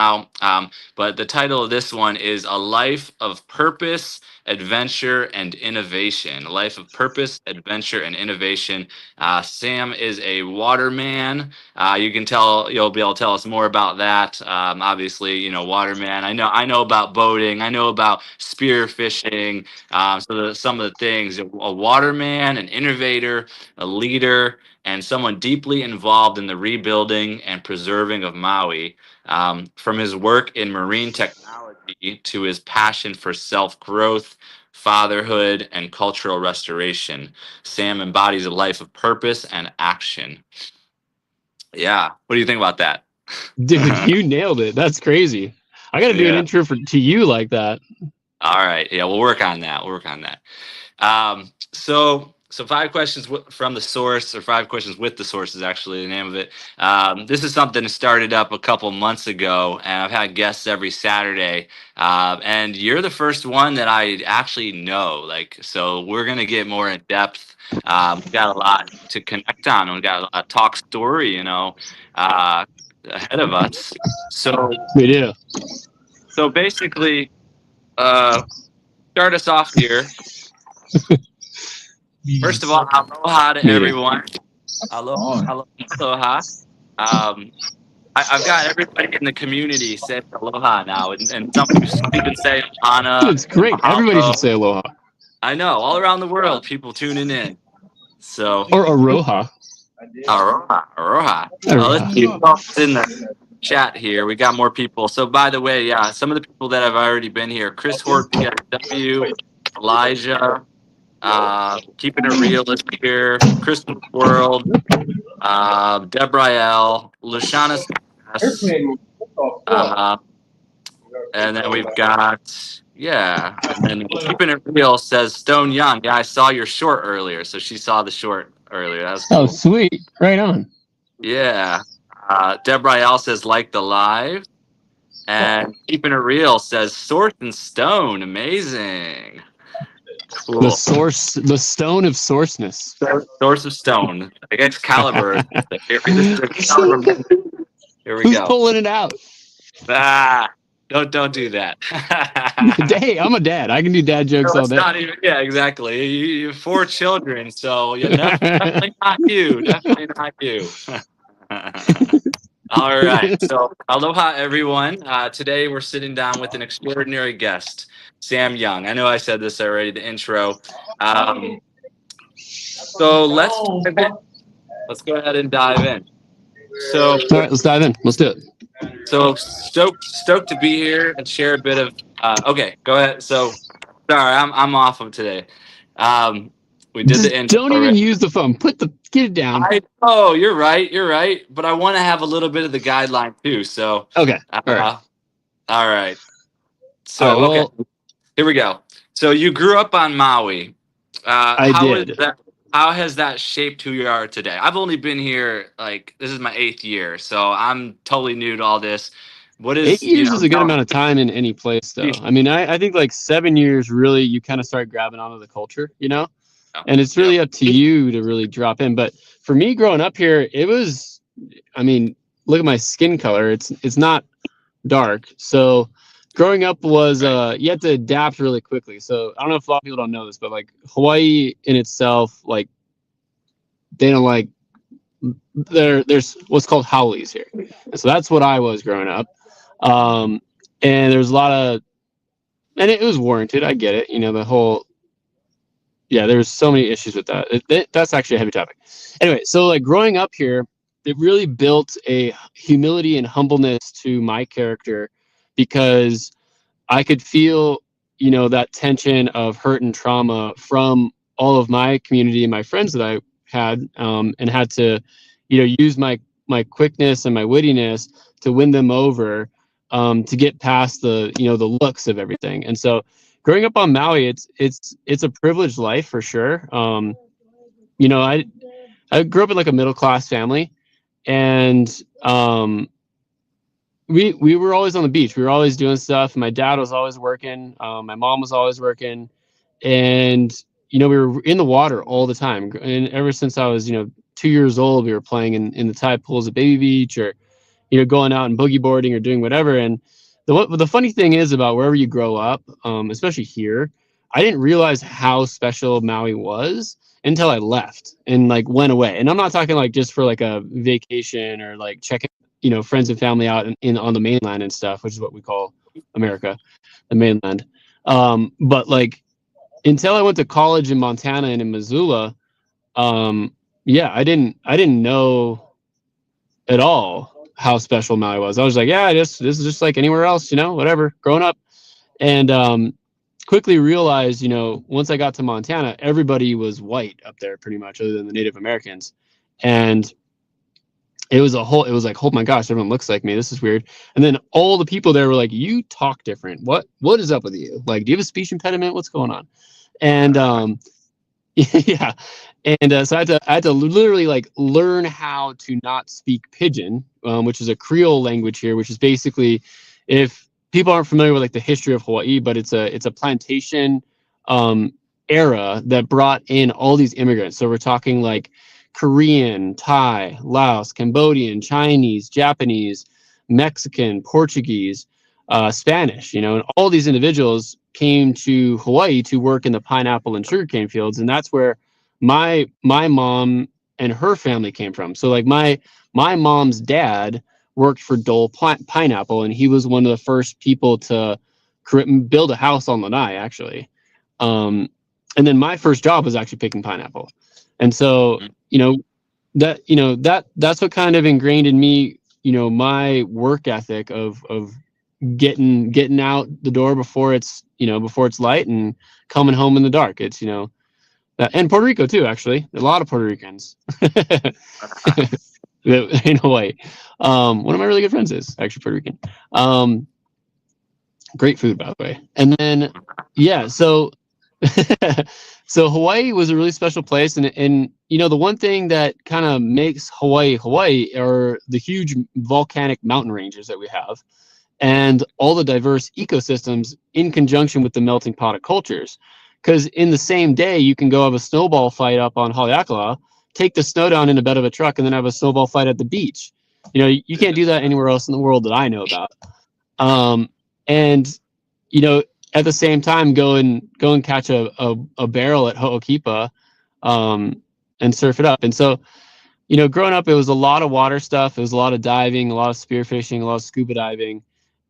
now. But the title of this one is A Life of Purpose, Adventure, and Innovation. A Life of Purpose, Adventure, and Innovation. Sam is a waterman. You can tell you'll be able to tell us more about that. Obviously, waterman. I know about boating. I know about spear fishing. Some of the things: a waterman, an innovator, a leader, and someone deeply involved in the rebuilding and preserving of Maui. From his work in marine technology to his passion for self growth, fatherhood, and cultural restoration, Sam embodies a life of purpose and action. Yeah. What do you think about that? Dude, you nailed it. That's crazy. I got to do an Yeah. intro to you like that. All right. Yeah, we'll work on that. We'll work on that. So five questions from the source, or five questions with the source is actually the name of it. This is something that started up a couple months ago, and I've had guests every Saturday. And you're the first one that I actually know. So we're gonna get more in depth. We've got a lot to connect on. We've got a talk story, uh, ahead of us. So We do. so basically, uh, start us off here. First of all, aloha to Meeting. everyone. Aloha. Um, I've got everybody in the community say aloha now, and some even say Dude, Hana it's and great. Everybody should mahalo. say aloha. I know, all around the world, people tuning in. So, Or aroha. aloha, aloha. Let's see Aroha. what's in the chat here. We got more people. So, by the way, yeah, some of the people that have already been here: Chris Hort, PSW, Elijah, Keeping It Real is here, Crystal World, Deborah L, Lashana S, uh, and then we've got, yeah, and then Keeping It Real says Stone Young. Yeah, I saw your short earlier, so she saw the short earlier. That was Oh, cool. sweet. Right on. Yeah. Deborah L says like the live, and Keeping It Real says Sword and Stone. Amazing. The Cool. source, the stone of sourceness. Source of Stone. Like Excalibur. Here, this is Excalibur. Here we Who's go. pulling it out? Ah, don't do that. Hey, I'm a dad. I can do dad jokes No, all it's day. not even. Yeah, exactly. You have four children, so yeah, definitely not you. Definitely not you. All right. So aloha, everyone. Today we're sitting down with an extraordinary guest, Sam Young. I know I said this already. The intro. Um, so let's dive in. Let's go ahead and dive in. So All right, let's dive in. Let's do it. So stoked to be here and share a bit of. Okay, go ahead. So sorry, I'm off of today. We did the Just intro don't even already. use the phone. Get it down. You're right. You're right. But I want to have a little bit of the guideline too. So Okay. All right. all right. All right. So okay, Well, here we go. So you grew up on Maui. I How is did. that? How has that shaped who you are today? I've only been here this is my 8th year, so I'm totally new to all this. What 8 years is a good tell amount of time in any place, though. me. I mean, I think like 7 years, really, you kind of start grabbing onto the culture, and it's Yeah. really up to you to really drop in. But for me, growing up here, it was, I mean, look at my skin color. It's not dark. So growing up was Right. you had to adapt really quickly. So I don't know if a lot of people don't know this, but like Hawaii in itself, like they don't like there's what's called haoles here. And so that's what I was growing up. Um, and there's a lot of, and it was warranted. I get it. The whole, yeah, there's so many issues with that. That's actually a heavy topic. Anyway, so like growing up here, it really built a humility and humbleness to my character because I could feel, that tension of hurt and trauma from all of my community and my friends that I had, and had to, use my quickness and my wittiness to win them over, to get past the looks of everything. And so, growing up on Maui, it's a privileged life for sure. I grew up in like a middle class family, and we were always on the beach. We were always doing stuff. My dad was always working. My mom was always working, and we were in the water all the time. And ever since I was 2 years old, we were playing in the tide pools at Baby Beach, or going out and boogie boarding or doing whatever. And the funny thing is about wherever you grow up, especially here, I didn't realize how special Maui was until I left and like went away. And I'm not talking like just for like a vacation or like checking, friends and family out in on the mainland and stuff, which is what we call America, the mainland. But like until I went to college in Montana and in Missoula, yeah, I didn't know at all how special Maui was. I was like, yeah, this is just like anywhere else, whatever, growing up. And quickly realized, once I got to Montana, everybody was white up there pretty much, other than the Native Americans. And it was like, oh my gosh, everyone looks like me. This is weird. And then all the people there were like, you talk different. What is up with you? Like, do you have a speech impediment? What's going on? And yeah. And so I had to literally like learn how to not speak Pidgin, which is a Creole language here, which is basically, if people aren't familiar with like the history of Hawaii, but it's a plantation era that brought in all these immigrants. So we're talking like Korean, Thai, Laos, Cambodian, Chinese, Japanese, Mexican, Portuguese, Spanish, and all these individuals came to Hawaii to work in the pineapple and sugarcane fields. And that's where my mom and her family came from. So like my mom's dad worked for Dole Pineapple, and he was one of the first people to build a house on Lanai, actually. And then my first job was actually picking pineapple. And so, that's what kind of ingrained in me, my work ethic of getting out the door before it's light and coming home in the dark. It's, and Puerto Rico too, actually. A lot of Puerto Ricans in Hawaii. One of my really good friends is actually Puerto Rican. Great food, by the way. And then, yeah, so so Hawaii was a really special place. And the one thing that kind of makes Hawaii are the huge volcanic mountain ranges that we have, and all the diverse ecosystems in conjunction with the melting pot of cultures. Because in the same day, you can go have a snowball fight up on Haleakala, take the snow down in a bed of a truck, and then have a snowball fight at the beach. You can't do that anywhere else in the world that I know about. And at the same time, go and catch a barrel at Ho'okipa, and surf it up. And so, growing up, it was a lot of water stuff. It was a lot of diving, a lot of spearfishing, a lot of scuba diving.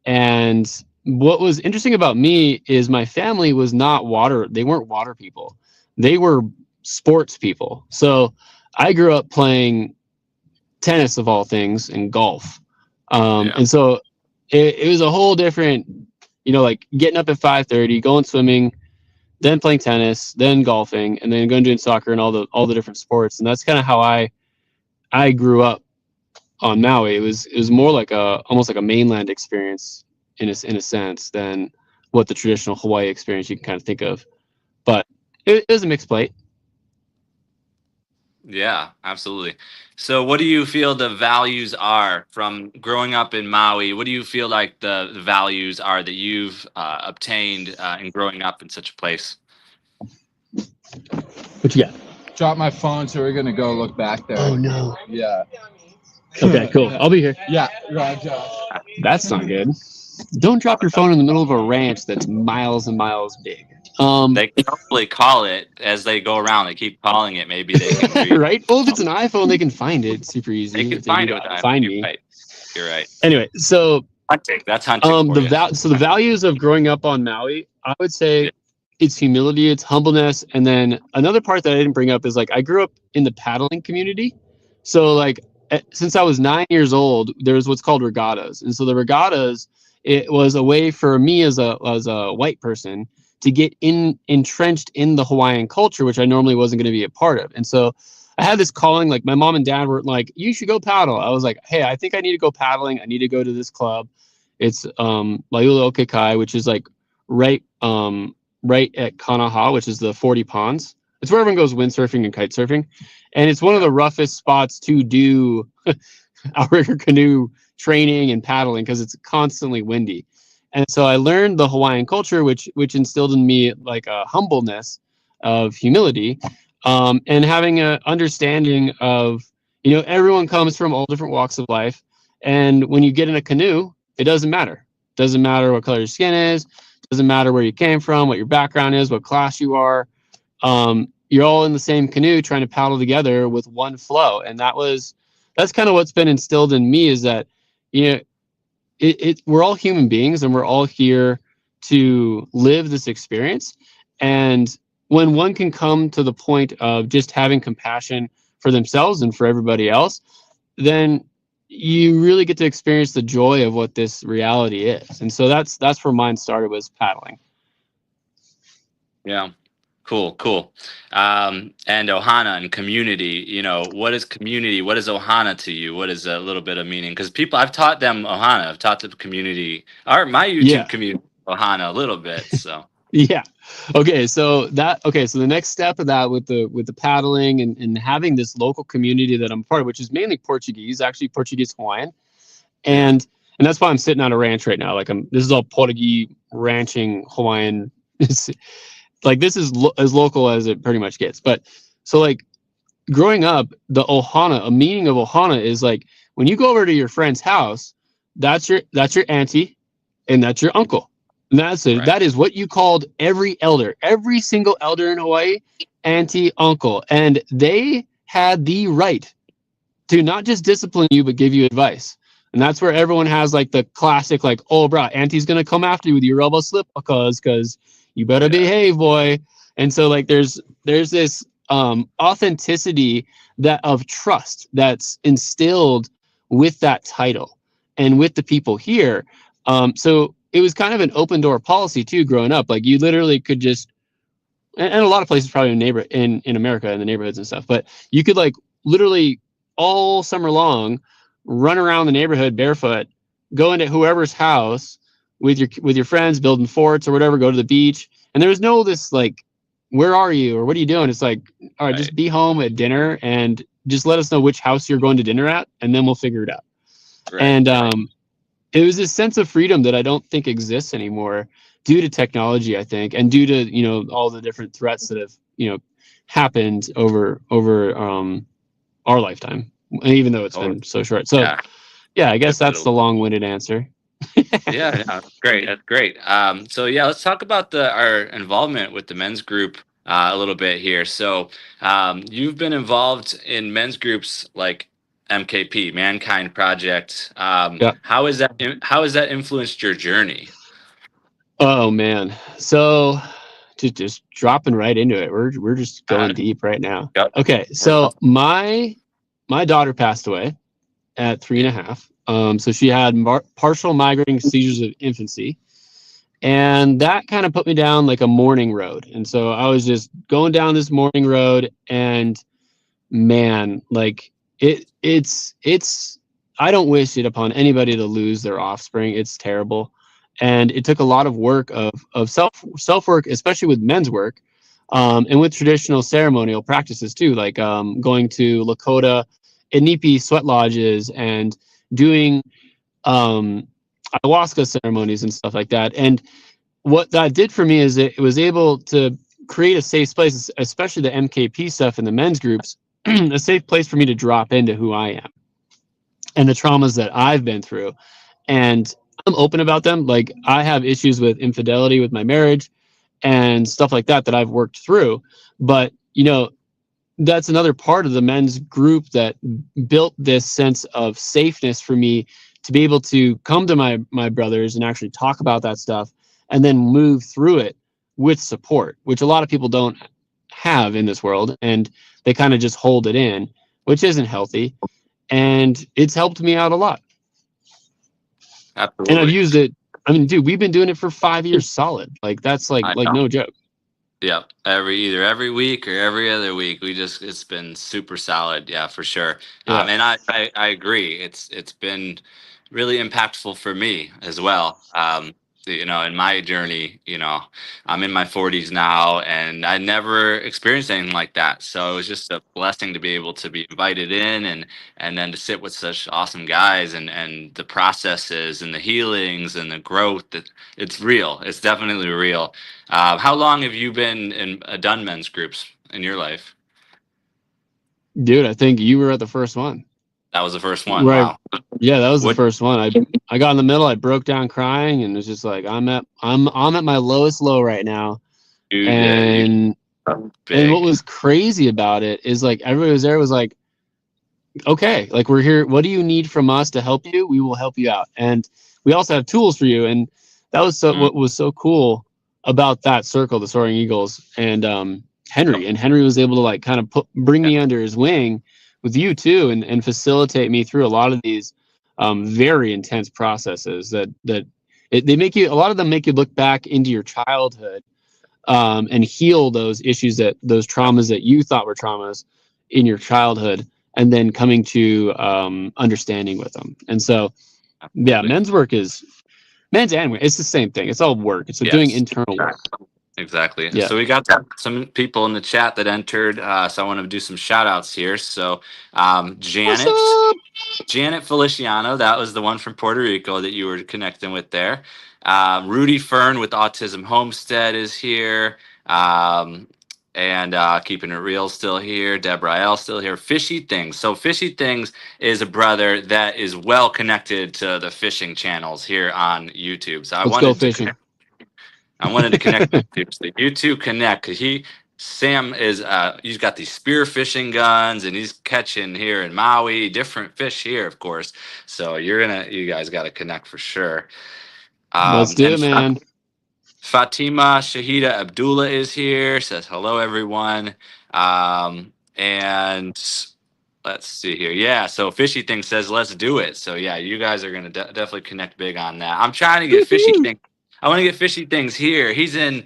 And what was interesting about me is my family was not water. They weren't water people. They were sports people. So I grew up playing tennis, of all things, and golf. And so it was a whole different, like getting up at 5:30, going swimming, then playing tennis, then golfing, and then going doing soccer and all the different sports. And that's kind of how I grew up on Maui. It was more like almost like a mainland experience in a sense than what the traditional Hawaii experience you can kind of think of. But it was a mixed plate. Yeah, absolutely. So what do you feel the values are from growing up in Maui? What do you feel like the values are that you've obtained in growing up in such a place? What you got? Drop my phone, so we're gonna go look back there. Oh no. Yeah. Okay, cool. I'll be here. Yeah. Right, Josh. That's not good. Don't drop your phone in the middle of a ranch that's miles and miles big. They can probably call it as they go around. They keep calling it. Maybe they can right? Well, if it's an iPhone, they can find it super easy. They can find it. Find me. Right. You're right. Anyway, so hunting. That's hunting. So the values of growing up on Maui, I would say it's humility, it's humbleness, and then another part that I didn't bring up is like I grew up in the paddling community. So like since I was 9 years old, there was what's called regattas, and so the regattas, it was a way for me as a white person to get entrenched in the Hawaiian culture, which I normally wasn't going to be a part of. And so I had this calling, like my mom and dad were like, you should go paddle. I was like, hey, I think I need to go paddling. I need to go to this club. It's Laiula Okekai, which is like right at Kanaha, which is the 40 ponds. It's where everyone goes windsurfing and kite surfing. And it's one of the roughest spots to do outrigger canoe training and paddling because it's constantly windy. And so I learned the Hawaiian culture, which instilled in me like a humbleness of humility, and having an understanding of, everyone comes from all different walks of life, And when you get in a canoe, it doesn't matter. Doesn't matter what color your skin is. Doesn't matter where you came from, what your background is, what class you are. You're all in the same canoe trying to paddle together with one flow. And that's kind of what's been instilled in me, is that, you know, we're all human beings and we're all here to live this experience. And when one can come to the point of just having compassion for themselves and for everybody else, then you really get to experience the joy of what this reality is. And so that's where mine started, was paddling. Yeah. Cool. And Ohana and community, you know, what is community? What is Ohana to you? What is a little bit of meaning? Because I've taught them Ohana. I've taught the community, my YouTube community, Ohana a little bit. So yeah. Okay. So the next step of that with the paddling and having this local community that I'm part of, which is mainly Portuguese, actually Portuguese Hawaiian. And that's why I'm sitting on a ranch right now. Like this is all Portuguese ranching Hawaiian. Like this is as local as it pretty much gets. But so like growing up, the Ohana, a meaning of Ohana is like when you go over to your friend's house, that's your auntie and that's your uncle. And that's it. Right. That is what you called every elder, every single elder in Hawaii, auntie, uncle. And they had the right to not just discipline you, but give you advice. And that's where everyone has like the classic, like, oh, bro, auntie's going to come after you with your rubber slip because you better behave, boy. And so like there's this authenticity of trust that's instilled with that title and with the people here. So it was kind of an open door policy too, growing up. Like you literally could just, and a lot of places probably in America, in the neighborhoods and stuff, but you could like literally all summer long run around the neighborhood barefoot, go into whoever's house with your friends, building forts or whatever, go to the beach. And there was no this like, where are you or what are you doing? It's like, all right, just be home at dinner and just let us know which house you're going to dinner at, and then we'll figure it out. Right. And it was this sense of freedom that I don't think exists anymore due to technology, I think, and due to, you know, all the different threats that have, you know, happened over our lifetime, even though it's been so short. So yeah, I guess that's the long-winded answer. Yeah, great. That's great. So yeah, let's talk about our involvement with the men's group a little bit here. So you've been involved in men's groups like MKP, Mankind Project. How has that influenced your journey? Oh man, so just dropping right into it. We're just going deep right now. Yep. Okay, so my daughter passed away at 3.5. So she had partial migrating seizures of infancy, and that kind of put me down like a morning road. And so I was just going down this morning road, and man, like it's I don't wish it upon anybody to lose their offspring. It's terrible. And it took a lot of work of self work, especially with men's work, and with traditional ceremonial practices too, like going to Lakota Inipi sweat lodges and doing ayahuasca ceremonies and stuff like that. And what that did for me is it was able to create a safe place, especially the MKP stuff in the men's groups, a safe place for me to drop into who I am and the traumas that I've been through. And I'm open about them. Like I have issues with infidelity with my marriage and stuff like that I've worked through. But, you know, that's another part of the men's group that built this sense of safeness for me to be able to come to my brothers and actually talk about that stuff and then move through it with support, which a lot of people don't have in this world. And they kind of just hold it in, which isn't healthy. And it's helped me out a lot. Absolutely. And I've used it. I mean, dude, we've been doing it for 5 years solid. Like that's like no joke. Yeah, either every week or every other week. It's been super solid. Yeah, for sure. Yeah. And I agree. It's been really impactful for me as well. You know, in my journey, you know, I'm in my 40s now, and I never experienced anything like that. So it was just a blessing to be able to be invited in and then to sit with such awesome guys and the processes and the healings and the growth. It's real. It's definitely real. How long have you been done men's groups in your life? Dude, I think you were at the first one. That was the first one. Right. Wow. Yeah, that was the What- first one. I got in the middle. I broke down crying, and it was just like I'm at my lowest low right now. Dude, And big. what was crazy about it is like everybody was there was like, okay, like we're here. What do you need from us to help you? We will help you out, and we also have tools for you. And that was what was so cool about that circle, the Soaring Eagles, and Henry was able to like kind of bring me under his wing with you too, and facilitate me through a lot of these very intense processes they make you, a lot of them make you look back into your childhood and heal those issues, those traumas that you thought were traumas in your childhood, and then coming to understanding with them. And so, yeah, men's and women, it's the same thing. It's all work. It's doing internal work. Exactly. Yeah. So we got some people in the chat that entered. So I want to do some shout outs here. So Janet Feliciano, that was the one from Puerto Rico that you were connecting with there. Rudy Fern with Autism Homestead is here. And Keeping It Real still here. Deborah L still here. Fishy Things. So Fishy Things is a brother that is well connected to the fishing channels here on YouTube. So Let's go fishing. I wanted to connect with you. So you two connect, because Sam is he's got these spear fishing guns, and he's catching here in Maui different fish here, of course. So you guys got to connect for sure. Let's do it, man. Fatima Shahida Abdullah is here, says hello everyone. And let's see here. Yeah, so Fishy Thing says let's do it. So yeah, you guys are gonna definitely connect big on that. I'm trying to get Fishy Thing. I want to get Fishy Things here. He's in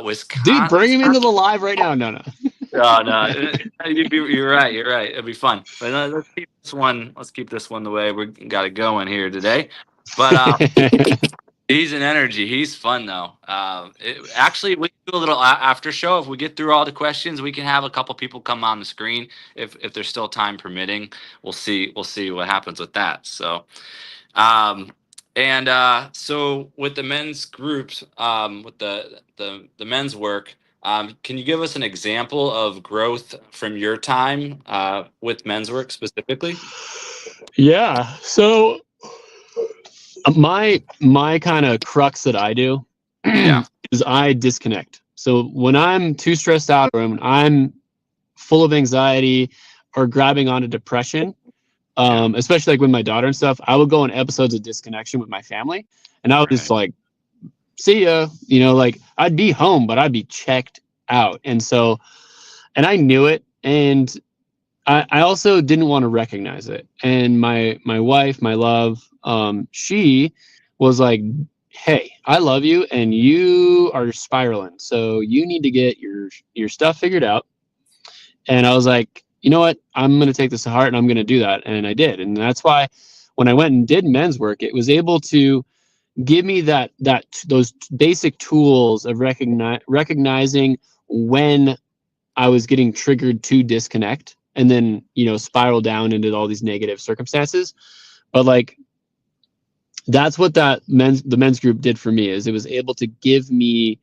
Wisconsin. Dude, bring him into the live right now. No. No. You're right. It'll be fun. But let's keep this one. Let's keep this one the way we got it going here today. But he's an energy. He's fun though. Actually, we do a little after show. If we get through all the questions, we can have a couple people come on the screen if there's still time permitting. We'll see what happens with that. So. So with the men's groups, with the men's work, can you give us an example of growth from your time with men's work specifically? Yeah. So my kind of crux that I do is I disconnect. So when I'm too stressed out, or when I'm full of anxiety or grabbing onto depression, especially like with my daughter and stuff, I would go on episodes of disconnection with my family, and I would just like, see ya, like I'd be home, but I'd be checked out. And so, and I knew it. And I also didn't want to recognize it. And my wife, my love, she was like, hey, I love you, and you are spiraling. So you need to get your stuff figured out. And I was like, you know what? I'm going to take this to heart, and I'm going to do that. And I did. And that's why when I went and did men's work, it was able to give me those basic tools of recognizing when I was getting triggered to disconnect, and then, spiral down into all these negative circumstances. But like, that's what the men's group did for me, is it was able to give me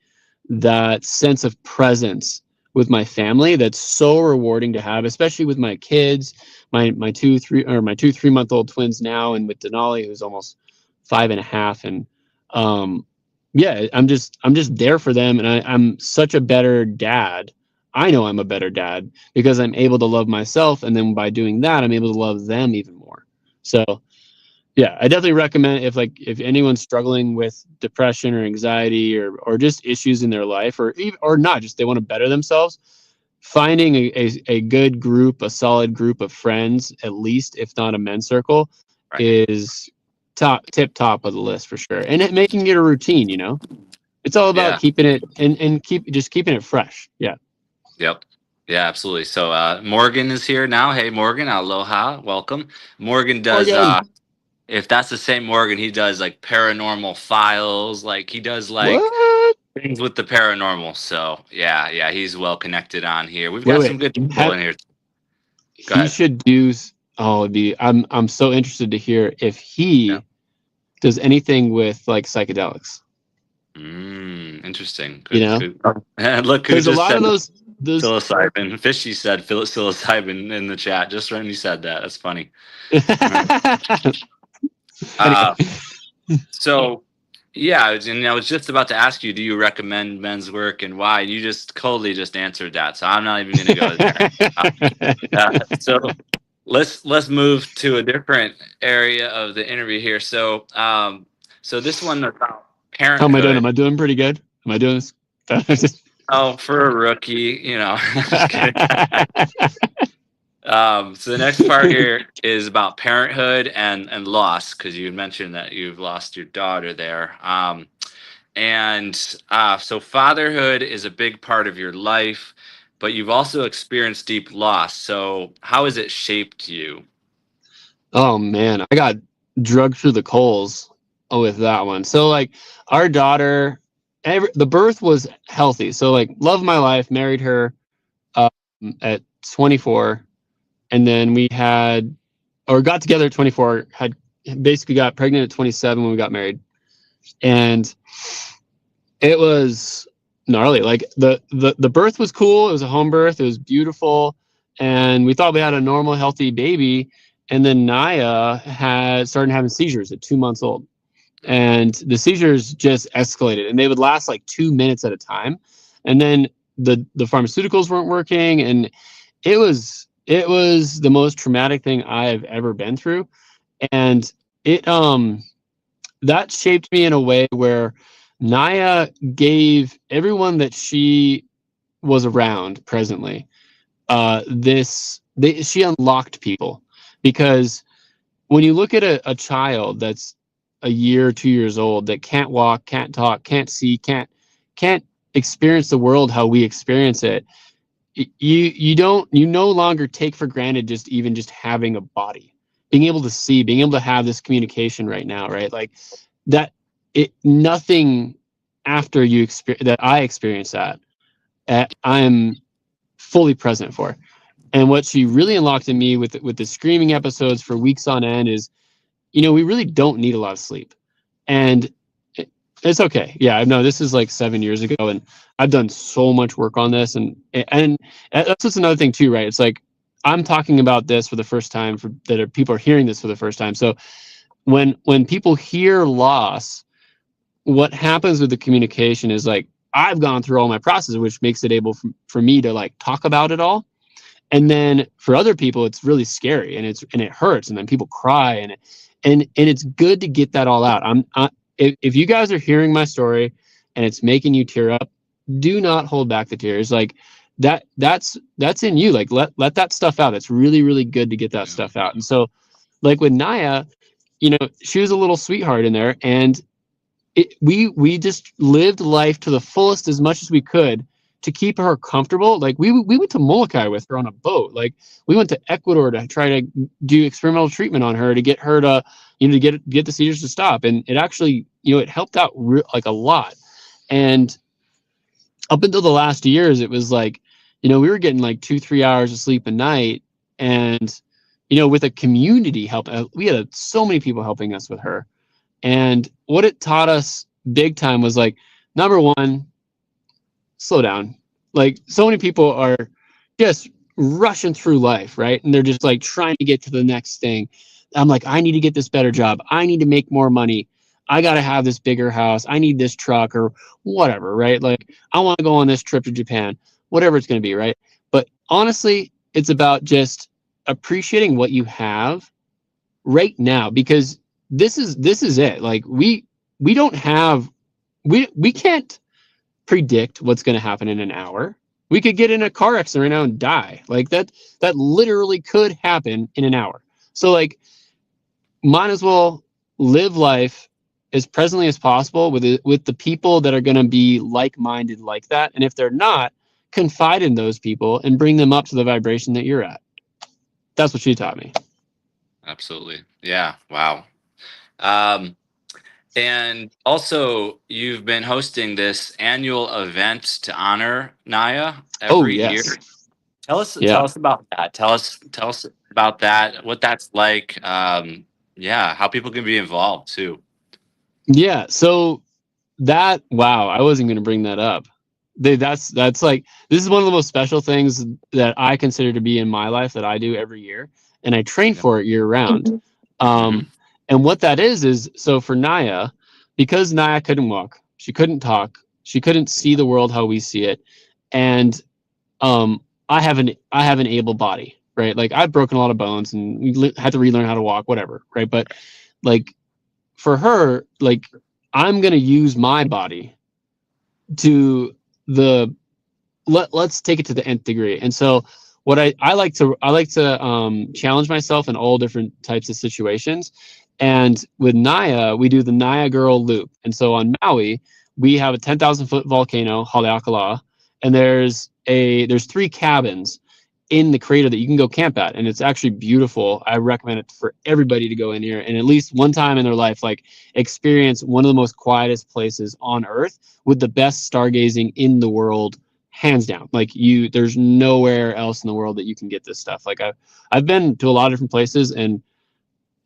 that sense of presence with my family that's so rewarding to have, especially with my kids, my 2-3-month-old twins now, and with Denali, who's almost 5.5. And I'm just there for them, and I'm such a better dad. I know I'm a better dad because I'm able to love myself, and then by doing that, I'm able to love them even more. So yeah, I definitely recommend, if anyone's struggling with depression or anxiety or just issues in their life, or not, just they want to better themselves, finding a good group, a solid group of friends, at least, if not a men's circle, is tip top of the list for sure. And making it a routine, it's all about keeping it and keeping it fresh. Yeah. Yep. Yeah, absolutely. So Morgan is here now. Hey, Morgan, aloha, welcome. Morgan does. If that's the same Morgan, he does like paranormal files. Like he does like things with the paranormal. So yeah, he's well connected on here. We've got some good people in here. He should do. I'm so interested to hear if he does anything with like psychedelics. Interesting. Good. Look, there's a lot of those. those. Psilocybin. Fishy said psilocybin in the chat just when you said that. That's funny. Uh, so, yeah, I was just about to ask you, do you recommend men's work and why? You just coldly just answered that, so I'm not even going to go there. So let's move to a different area of the interview here. So, so this one about parenthood. How am I doing? Am I doing pretty good? Am I doing this? Oh, for a rookie, just kidding. So the next part here is about parenthood and loss, because you mentioned that you've lost your daughter there. So fatherhood is a big part of your life, but you've also experienced deep loss. So how has it shaped you? Oh man, I got drugged through the coals with that one. So like our daughter, the birth was healthy. So like loved my life, married her at 24. And then we got together at 24, basically got pregnant at 27 when we got married. And it was gnarly. Like the birth was cool. It was a home birth. It was beautiful. And we thought we had a normal, healthy baby. And then Naya started having seizures at 2 months old. And the seizures just escalated, and they would last like 2 minutes at a time. And then the pharmaceuticals weren't working. And it was the most traumatic thing I've ever been through. And it that shaped me in a way where Naya gave everyone that she was around presently she unlocked people. Because when you look at a child that's a year, 2 years old, that can't walk, can't talk, can't see, can't experience the world how we experience it, you no longer take for granted just having a body, being able to see, being able to have this communication right now, right? Like that, nothing after you experience that I experienced that I'm fully present for. And what she really unlocked in me with the screaming episodes for weeks on end is, we really don't need a lot of sleep. And it's okay. Yeah, I know this is like 7 years ago, and I've done so much work on this. And that's just another thing too, right? It's like, I'm talking about this for the first time, people are hearing this for the first time. So when people hear loss, what happens with the communication is like, I've gone through all my processes, which makes it able for me to like talk about it all. And then for other people, it's really scary, and it hurts, and then people cry, and it's good to get that all out. If you guys are hearing my story and it's making you tear up, do not hold back the tears. Like that's in you. Like let that stuff out. It's really, really good to get that stuff out. And so like with Naya, she was a little sweetheart in there, and we just lived life to the fullest as much as we could to keep her comfortable. Like we went to Molokai with her on a boat. Like we went to Ecuador to try to do experimental treatment on her to get her to, to get the seizures to stop. And it actually, it helped out like a lot. And up until the last years, it was like, we were getting like 2-3 hours of sleep a night. And, with a community help, we had so many people helping us with her. And what it taught us big time was like, number one, slow down. Like so many people are just rushing through life, right? And they're just like trying to get to the next thing. I'm like, I need to get this better job. I need to make more money. I got to have this bigger house. I need this truck or whatever, right? Like I want to go on this trip to Japan, whatever it's going to be, right? But honestly, it's about just appreciating what you have right now, because this is it. Like we can't predict what's going to happen in an hour. We could get in a car accident right now and die. Like that literally could happen in an hour. So like, might as well live life as presently as possible with the people that are going to be like-minded like that. And if they're not, confide in those people and bring them up to the vibration that you're at. That's what she taught me. Absolutely. Yeah. Wow. And also, you've been hosting this annual event to honor Naya every year. Tell us about that. Tell us about that. What that's like. How people can be involved too. Yeah. So wow, I wasn't going to bring that up. That's like, this is one of the most special things that I consider to be in my life that I do every year, and I train for it year round. And what that is so for Naya, because Naya couldn't walk, she couldn't talk, she couldn't see the world how we see it, and I have an able body, right? Like, I've broken a lot of bones and we had to relearn how to walk, whatever, right? But like, for her, like, I'm gonna use my body to the let's take it to the nth degree. And so what I like to challenge myself in all different types of situations. And with Naya, we do the Naya Girl Loop. And so on Maui, we have a 10,000-foot volcano, Haleakala, and there's 3 cabins in the crater that you can go camp at, and it's actually beautiful. I recommend it for everybody to go in here and at least one time in their life, like, experience one of the most quietest places on Earth with the best stargazing in the world, hands down. Like, there's nowhere else in the world that you can get this stuff. Like, I've been to a lot of different places, and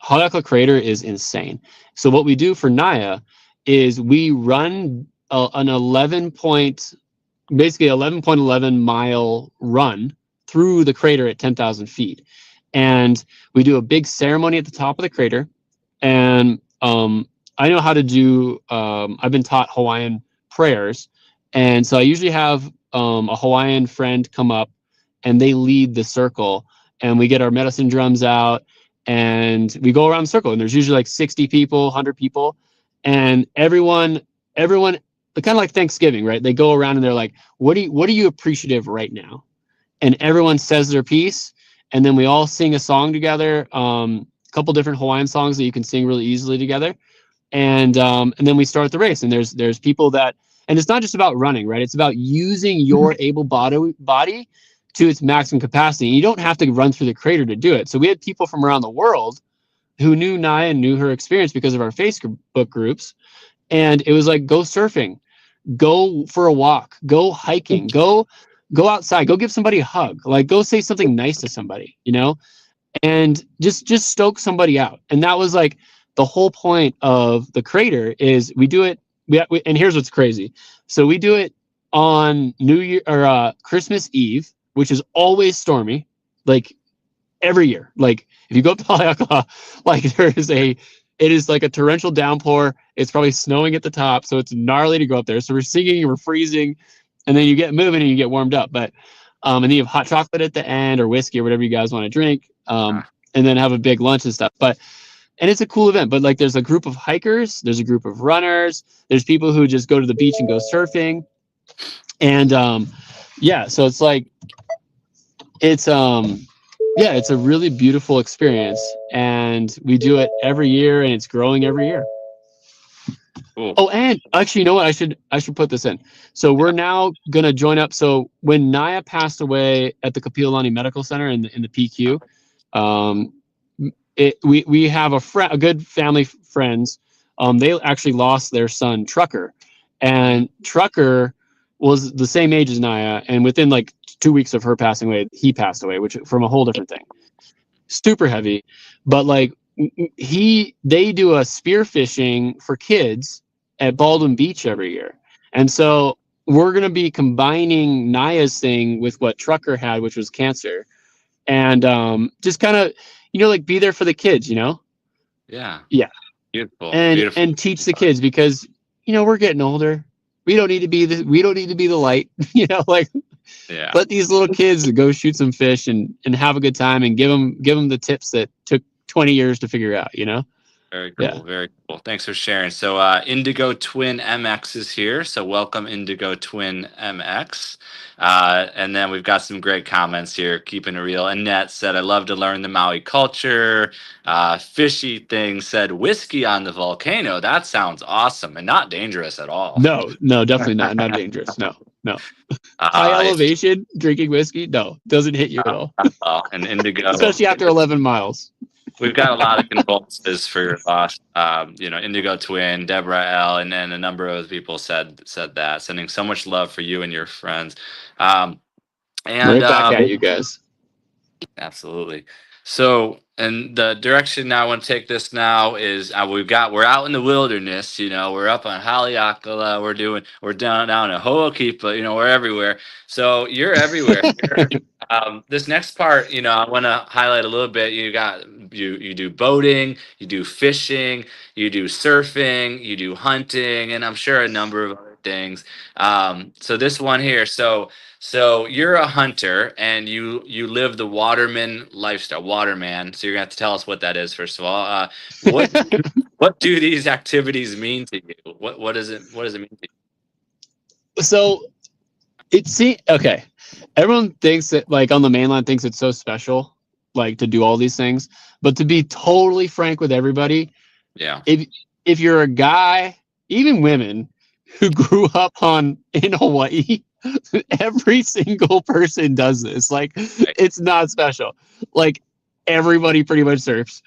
Haleakala Crater is insane. So what we do for Naya is we run an 11.11 mile run through the crater at 10,000 feet. And we do a big ceremony at the top of the crater. And I know how to do, I've been taught Hawaiian prayers. And so I usually have a Hawaiian friend come up, and they lead the circle. And we get our medicine drums out, and we go around the circle. And there's usually like 60 people, 100 people. And everyone, kind of like Thanksgiving, right? They go around and they're like, what are you appreciative right now? And everyone says their piece, and then we all sing a song together, a couple different Hawaiian songs that you can sing really easily together, and then we start the race. And there's people that, and it's not just about running, right? It's about using your able body to its maximum capacity. You don't have to run through the crater to do it. So we had people from around the world who knew Naya and knew her experience because of our Facebook groups, and it was like, go surfing, go for a walk, go hiking, go outside, go give somebody a hug, like, go say something nice to somebody, and just stoke somebody out. And that was like the whole point of the crater. Is we do it, and here's what's crazy. So we do it on New Year or Christmas Eve, which is always stormy, like, every year. Like, if you go up to Haleakala, like, it is like a torrential downpour. It's probably snowing at the top, so it's gnarly to go up there. So we're singing and we're freezing, and then you get moving and you get warmed up. But and then you have hot chocolate at the end, or whiskey, or whatever you guys want to drink, and then have a big lunch and stuff. And it's a cool event. But like, there's a group of hikers, there's a group of runners, there's people who just go to the beach and go surfing, and so it's like, it's it's a really beautiful experience, and we do it every year, and it's growing every year. Cool. Oh, and actually, you know what? I should put this in. So we're now gonna join up. So when Naya passed away at the Kapiolani Medical Center in the PQ, we have a good family friends. They actually lost their son Trucker, and Trucker was the same age as Naya, and within like 2 weeks of her passing away, he passed away, which from a whole different thing. Super heavy, but like, they do a spear fishing for kids at Baldwin Beach every year. And so we're going to be combining Naya's thing with what Trucker had, which was cancer, and just kind of, like, be there for the kids, Yeah. Beautiful. And teach the kids, because, we're getting older. We don't need to be the light, like, let these little kids go shoot some fish and have a good time, and give them the tips that took 20 years to figure out, Very cool. Yeah. Very cool. Thanks for sharing. So Indigo Twin MX is here. So welcome, Indigo Twin MX. And then we've got some great comments here. Keeping it real. Annette said, I love to learn the Maui culture. Fishy Thing said, whiskey on the volcano. That sounds awesome and not dangerous at all. No, definitely not dangerous. No. High elevation, drinking whiskey, no, doesn't hit you at all. And Indigo, especially after 11 miles. We've got a lot of condolences for your loss. Indigo Twin, Deborah L, and then a number of people said that, sending so much love for you and your friends. And right back at you guys. Absolutely. So, and the direction I want to take this now is we're out in the wilderness. We're up on Haleakala. We're down at Ho'okipa. We're everywhere. So you're everywhere. This next part, I want to highlight a little bit. You do boating, you do fishing, you do surfing, you do hunting, and I'm sure a number of other things. So this one here, so you're a hunter and you live the waterman lifestyle, waterman. So you're gonna have to tell us what that is first of all. What what do these activities mean to you? What does it mean to So okay. Everyone thinks that like on the mainland thinks it's so special, like to do all these things. But to be totally frank with everybody, you? Yeah. if you're a guy, even women who grew up in Hawaii, every single person does this. Like it's not special. Like everybody pretty much surfs.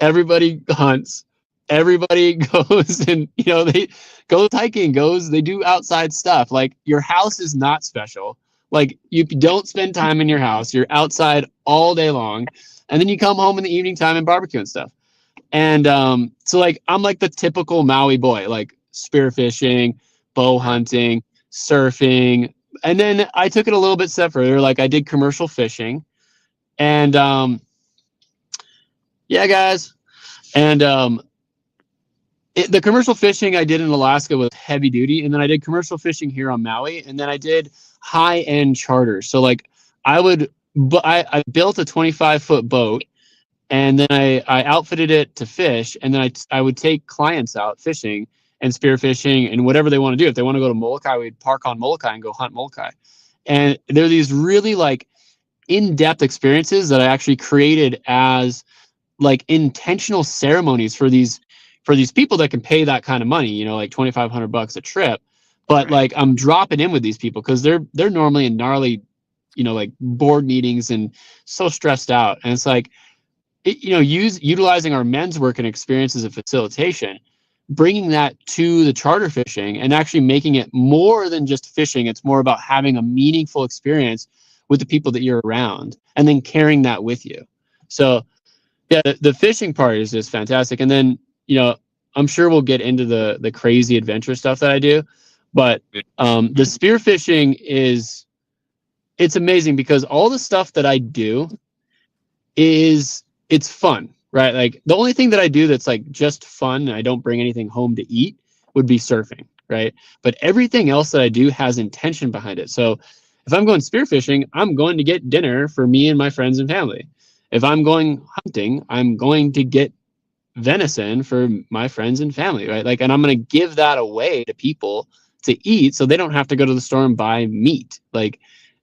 Everybody hunts. Everybody goes and they goes hiking, they do outside stuff. Like your house is not special. Like you don't spend time in your house. You're outside all day long. And then you come home in the evening time and barbecue and stuff. And so like I'm like the typical Maui boy, like spearfishing, bow hunting, surfing. And then I took it a little bit step further. Like I did commercial fishing. And yeah, guys. And the commercial fishing I did in Alaska was heavy duty. And then I did commercial fishing here on Maui. And then I did high-end charters. So like I built a 25-foot boat. And then I outfitted it to fish, and then I would take clients out fishing and spearfishing and whatever they want to do. If they want to go to Molokai, we'd park on Molokai and go hunt Molokai. And there are these really like in-depth experiences that I actually created as like intentional ceremonies for these people that can pay that kind of money, like $2,500 a trip. But Right. like I'm dropping in with these people because they're normally in gnarly, like board meetings and so stressed out. And it's like, utilizing our men's work and experience as a facilitation, bringing that to the charter fishing and actually making it more than just fishing. It's more about having a meaningful experience with the people that you're around and then carrying that with you. So yeah, the fishing part is just fantastic. And then, I'm sure we'll get into the crazy adventure stuff that I do, but the spearfishing it's amazing because all the stuff that I do it's fun, right? Like the only thing that I do that's like just fun and I don't bring anything home to eat would be surfing, right? But everything else that I do has intention behind it. So if I'm going spearfishing, I'm going to get dinner for me and my friends and family. If I'm going hunting, I'm going to get venison for my friends and family, right? Like, and I'm going to give that away to people to eat so they don't have to go to the store and buy meat. Like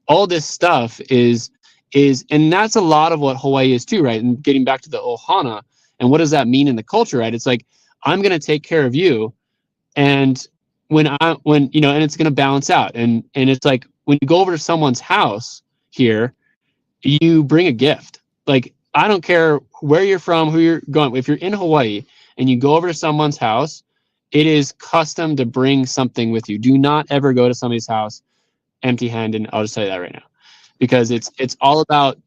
all this stuff is and that's a lot of what Hawaii is too, right? And getting back to the ohana and what does that mean in the culture, right? It's like I'm going to take care of you, and when and it's going to balance out, and it's like when you go over to someone's house here, you bring a gift. Like I don't care where you're from, who you're going. If you're in Hawaii and you go over to someone's house, it is custom to bring something with you. Do not ever go to somebody's house empty-handed. I'll just tell you that right now. Because it's all about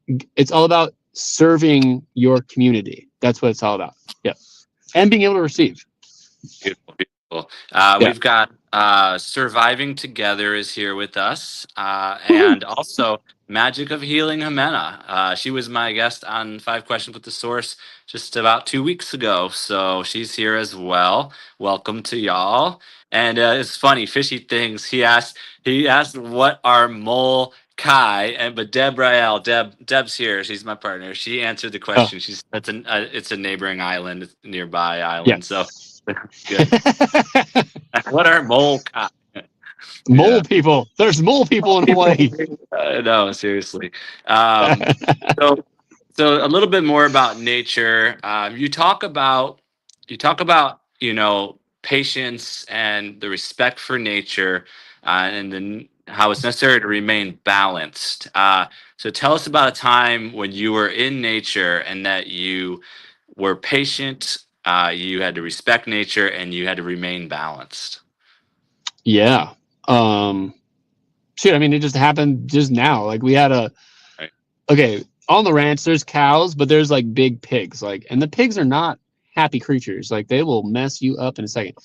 serving your community. That's what it's all about. Yeah, and being able to receive. Beautiful, beautiful. We've got Surviving Together is here with us, and also Magic of Healing Jimena. She was my guest on 5 Questions with the Source just about 2 weeks ago, so she's here as well. Welcome to y'all. And it's funny, fishy things. He asked what are mole Kai, but Deb's here. She's my partner. She answered the question. She's it's a neighboring island, nearby island. So good. What are mole Kai? Mole people. There's mole people in Hawaii. No, seriously. So a little bit more about nature. You talk about patience and the respect for nature, and then how it's necessary to remain balanced. So tell us about a time when you were in nature and that you were patient, you had to respect nature, and you had to remain balanced. Yeah. Shoot, I mean, it just happened just now. Like we had okay, on the ranch, there's cows, but there's like big pigs, like, and the pigs are not happy creatures. Like they will mess you up in a second.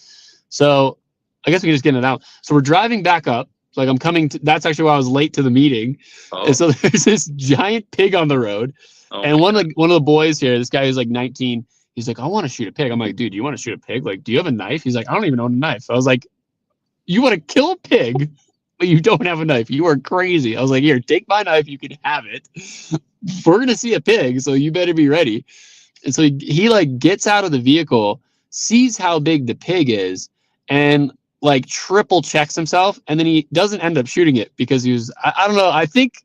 So I guess we can just get it out. So we're driving back up. Like I'm coming to, that's actually why I was late to the meeting. Oh, And so there's this giant pig on the road. oh And my one God. of the boys here, this guy who's like 19, he's like, I want to shoot a pig. I'm like, dude, do you want to shoot a pig? Like, do you have a knife? He's like, I don't even own a knife. I was like, you want to kill a pig, but you don't have a knife. You are crazy. I was like, here, take my knife. You can have it. We're going to see a pig, so you better be ready. And so he like gets out of the vehicle, sees how big the pig is, and like triple checks himself. And then he doesn't end up shooting it because he was, I don't know. I think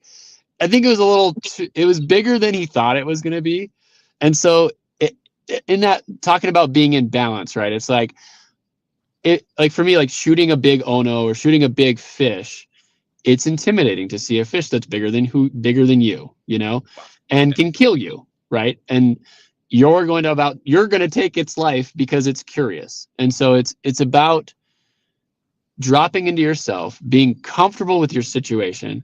it was a little, it was bigger than he thought it was going to be. And so in that, talking about being in balance, right? It's like, like for me, like shooting a big ono or shooting a big fish, it's intimidating to see a fish that's bigger than you, you know, and can kill you, right? And you're going to take its life because it's curious. And so it's about dropping into yourself, being comfortable with your situation,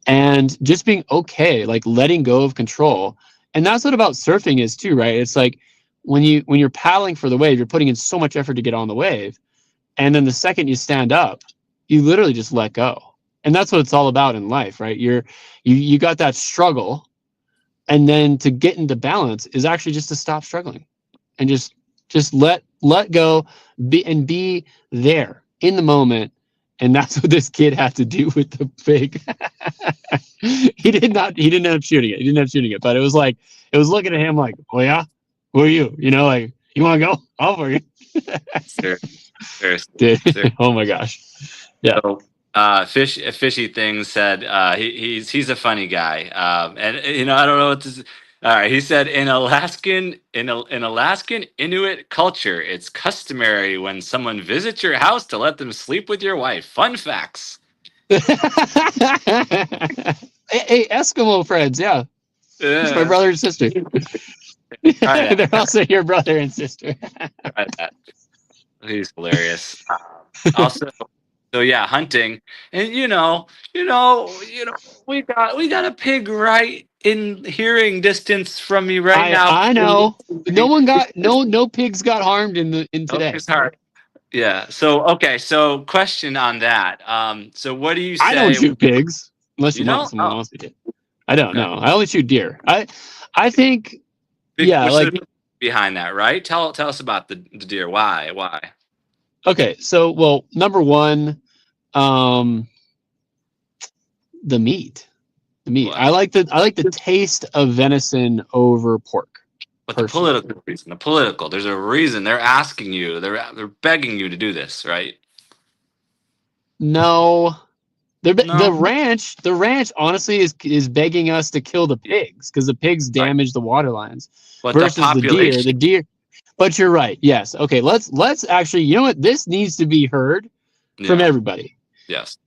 and just being okay, like letting go of control. And that's what about surfing is too, right? It's like when you're paddling for the wave, you're putting in so much effort to get on the wave. And then the second you stand up, you literally just let go. And that's what it's all about in life, right? You got that struggle, and then to get into balance is actually just to stop struggling and just let go, be there in the moment. And that's what this kid had to do with the pig. He didn't end up shooting it. But it was looking at him like, oh yeah, who are you? You know, like, you want to go? I'll for you. Sure. Sure. Dude, Sure. oh my gosh. Yeah. So, fishy thing said he's a funny guy, and you know I don't know what this. All right, he said in Alaskan Inuit culture, it's customary when someone visits your house to let them sleep with your wife. Fun facts. Hey, Eskimo friends, yeah. It's my Yeah, brother and sister. try They're also your brother and sister. that. He's hilarious. Also, so yeah, hunting, and we got a pig right in hearing distance from me right now. I know. No pigs got harmed in today. It's hard. Yeah. So okay. So question on that. So what do you say? I don't shoot pigs unless You you want don't? someone Oh, else to do. I don't okay. know. I only shoot deer. I think yeah, What's like the behind that, right? Tell us about the deer. Why? okay, so well, number one, the meat. The meat. What? I like the taste of venison over pork. But the Personally. political reason. The political. There's a reason they're asking you. They're begging you to do this, right? No. The No. ranch honestly is begging us to kill the pigs because the pigs damage the water lines But versus the population. the deer. But you're right. Yes. Okay. Let's actually. You know what? This needs to be heard from Yeah. everybody. Yes.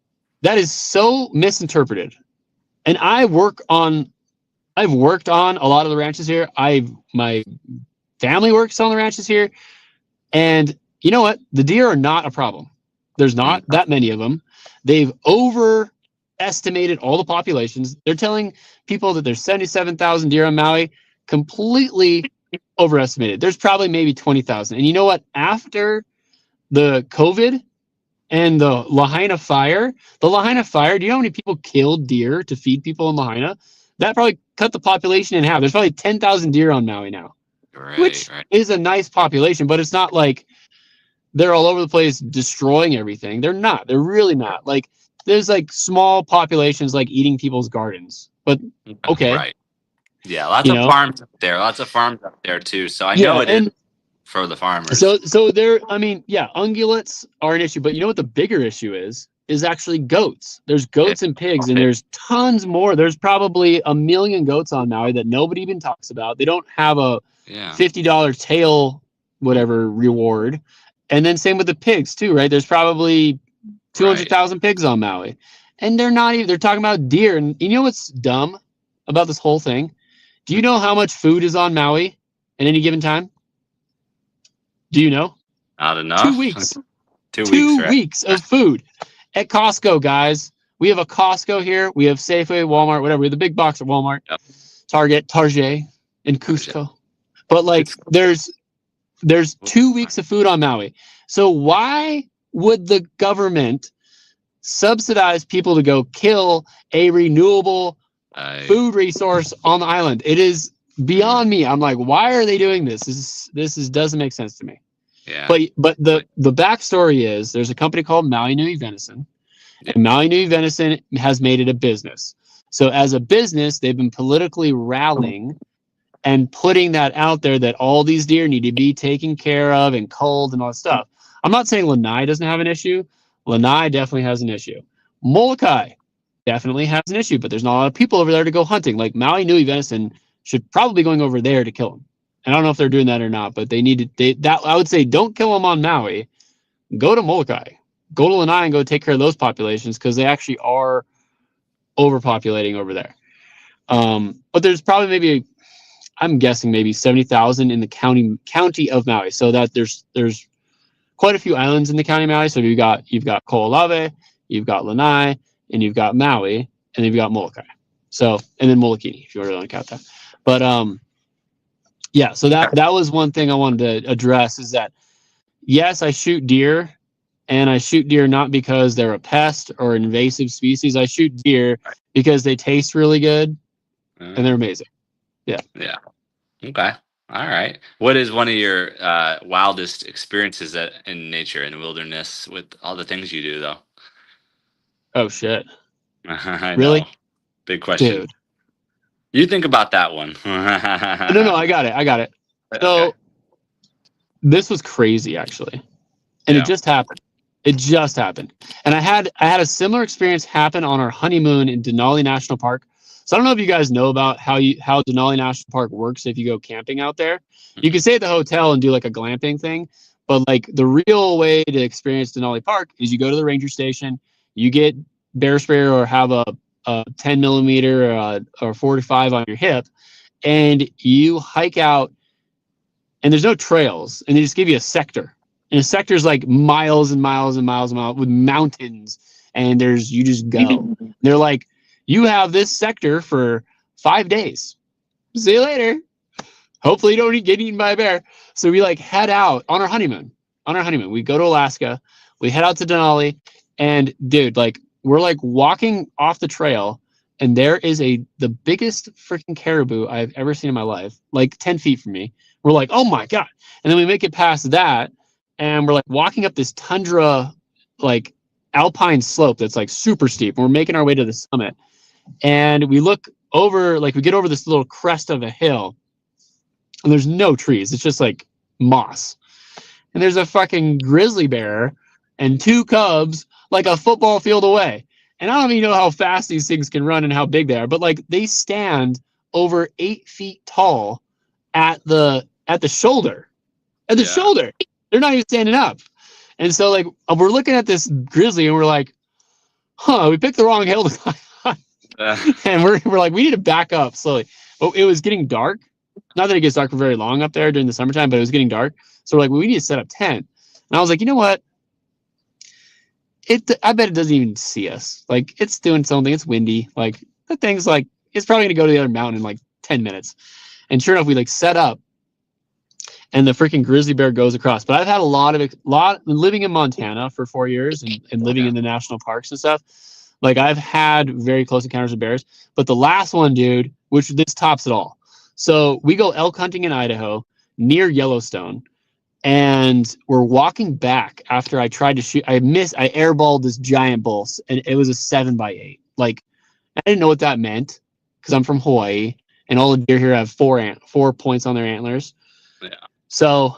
That is so misinterpreted. And I've worked on a lot of the ranches here. My family works on the ranches here, and you know what? The deer are not a problem. There's not that many of them. They've overestimated all the populations. They're telling people that there's 77,000 deer on Maui, completely overestimated. There's probably maybe 20,000. And you know what? After the COVID and the Lahaina fire, do you know how many people killed deer to feed people in Lahaina? That probably cut the population in half. There's probably 10,000 deer on Maui now, which is a nice population, but it's not like they're all over the place destroying everything. They're not. They're really not. Like there's like small populations like eating people's gardens. But okay. Right. Yeah, lots of farms up there. Lots of farms up there too. So I know it is for the farmers. So there, I mean, yeah, ungulates are an issue, but you know what the bigger issue is actually goats. There's goats and pigs, and there's tons more. There's probably 1 million goats on Maui that nobody even talks about. They don't have a $50 tail whatever reward. And then same with the pigs too, right? There's probably 200,000 pigs on Maui, and they're talking about deer. And you know what's dumb about this whole thing? Do you know how much food is on Maui at any given time? Do you know? Not enough. 2 weeks. 2 weeks of food at Costco, guys. We have a Costco here. We have Safeway, Walmart, whatever. We have the big box at Walmart. Yep. Target in Cusco. But like there's 2 weeks of food on Maui. So why would the government subsidize people to go kill a renewable food resource on the island? It is beyond me. I'm like, why are they doing this? This doesn't make sense to me. Yeah. But the backstory is there's a company called Maui Nui Venison, and Maui Nui Venison has made it a business. So as a business, they've been politically rallying and putting that out there that all these deer need to be taken care of and culled and all that stuff. I'm not saying Lanai doesn't have an issue. Lanai definitely has an issue. Molokai definitely has an issue, but there's not a lot of people over there to go hunting. Like Maui Nui Venison should probably be going over there to kill them. And I don't know if they're doing that or not, but they need to. I would say don't kill them on Maui. Go to Molokai, go to Lanai, and go take care of those populations because they actually are overpopulating over there. But there's probably I'm guessing maybe 70,000 in the county of Maui. So that there's quite a few islands in the county of Maui. So you've got Ko'olave, you've got Lanai, and you've got Maui, and then you've got Molokai. So, and then Molokini, if you really want to count that. But yeah, so that was one thing I wanted to address is that yes, I shoot deer, and I shoot deer not because they're a pest or an invasive species. I shoot deer because they taste really good and they're amazing. Yeah. Yeah. Okay. All right. What is one of your wildest experiences in nature, in the wilderness, with all the things you do, though? Oh, shit. Really? Know. Big question. Dude. You think about that one. No, I got it. So okay. This was crazy, actually. And it just happened. And I had a similar experience happen on our honeymoon in Denali National Park. So I don't know if you guys know about how Denali National Park works if you go camping out there. You can stay at the hotel and do like a glamping thing, but like the real way to experience Denali Park is you go to the ranger station, you get bear spray or have a 10 millimeter or 45 on your hip, and you hike out, and there's no trails, and they just give you a sector. And a sector is like miles and miles and miles and miles with mountains, and you just go. They're like, you have this sector for 5 days. See you later. Hopefully you don't get eaten by a bear. So we like head out on our honeymoon. We go to Alaska. We head out to Denali. And dude, like we're like walking off the trail, and there is the biggest freaking caribou I've ever seen in my life, like 10 feet from me. We're like, oh my God. And then we make it past that, and we're like walking up this tundra, like alpine slope that's like super steep. And we're making our way to the summit. And we look over, like we get over this little crest of a hill, and there's no trees. It's just like moss. And there's a fucking grizzly bear and 2 cubs like a football field away. And I don't even know how fast these things can run and how big they are, but like they stand over 8 feet tall at the shoulder. At the shoulder. They're not even standing up. And so like we're looking at this grizzly, and we're like, we picked the wrong hill to climb. And we're like, we need to back up slowly. But it was getting dark. Not that it gets dark for very long up there during the summertime, but it was getting dark. So we're like, well, we need to set up tent. And I was like, you know what? I bet it doesn't even see us. Like it's doing something. It's windy. Like the thing's like, it's probably gonna go to the other mountain in like 10 minutes. And sure enough, we like set up, and the freaking grizzly bear goes across. But I've had a lot living in Montana for 4 years and living in the national parks and stuff. Like I've had very close encounters with bears, but the last one, dude, which this tops it all. So we go elk hunting in Idaho near Yellowstone, and we're walking back after I tried to shoot. I airballed this giant bull, and it was a 7x8. Like I didn't know what that meant because I'm from Hawaii, and all the deer here have 4 points on their antlers. Yeah. So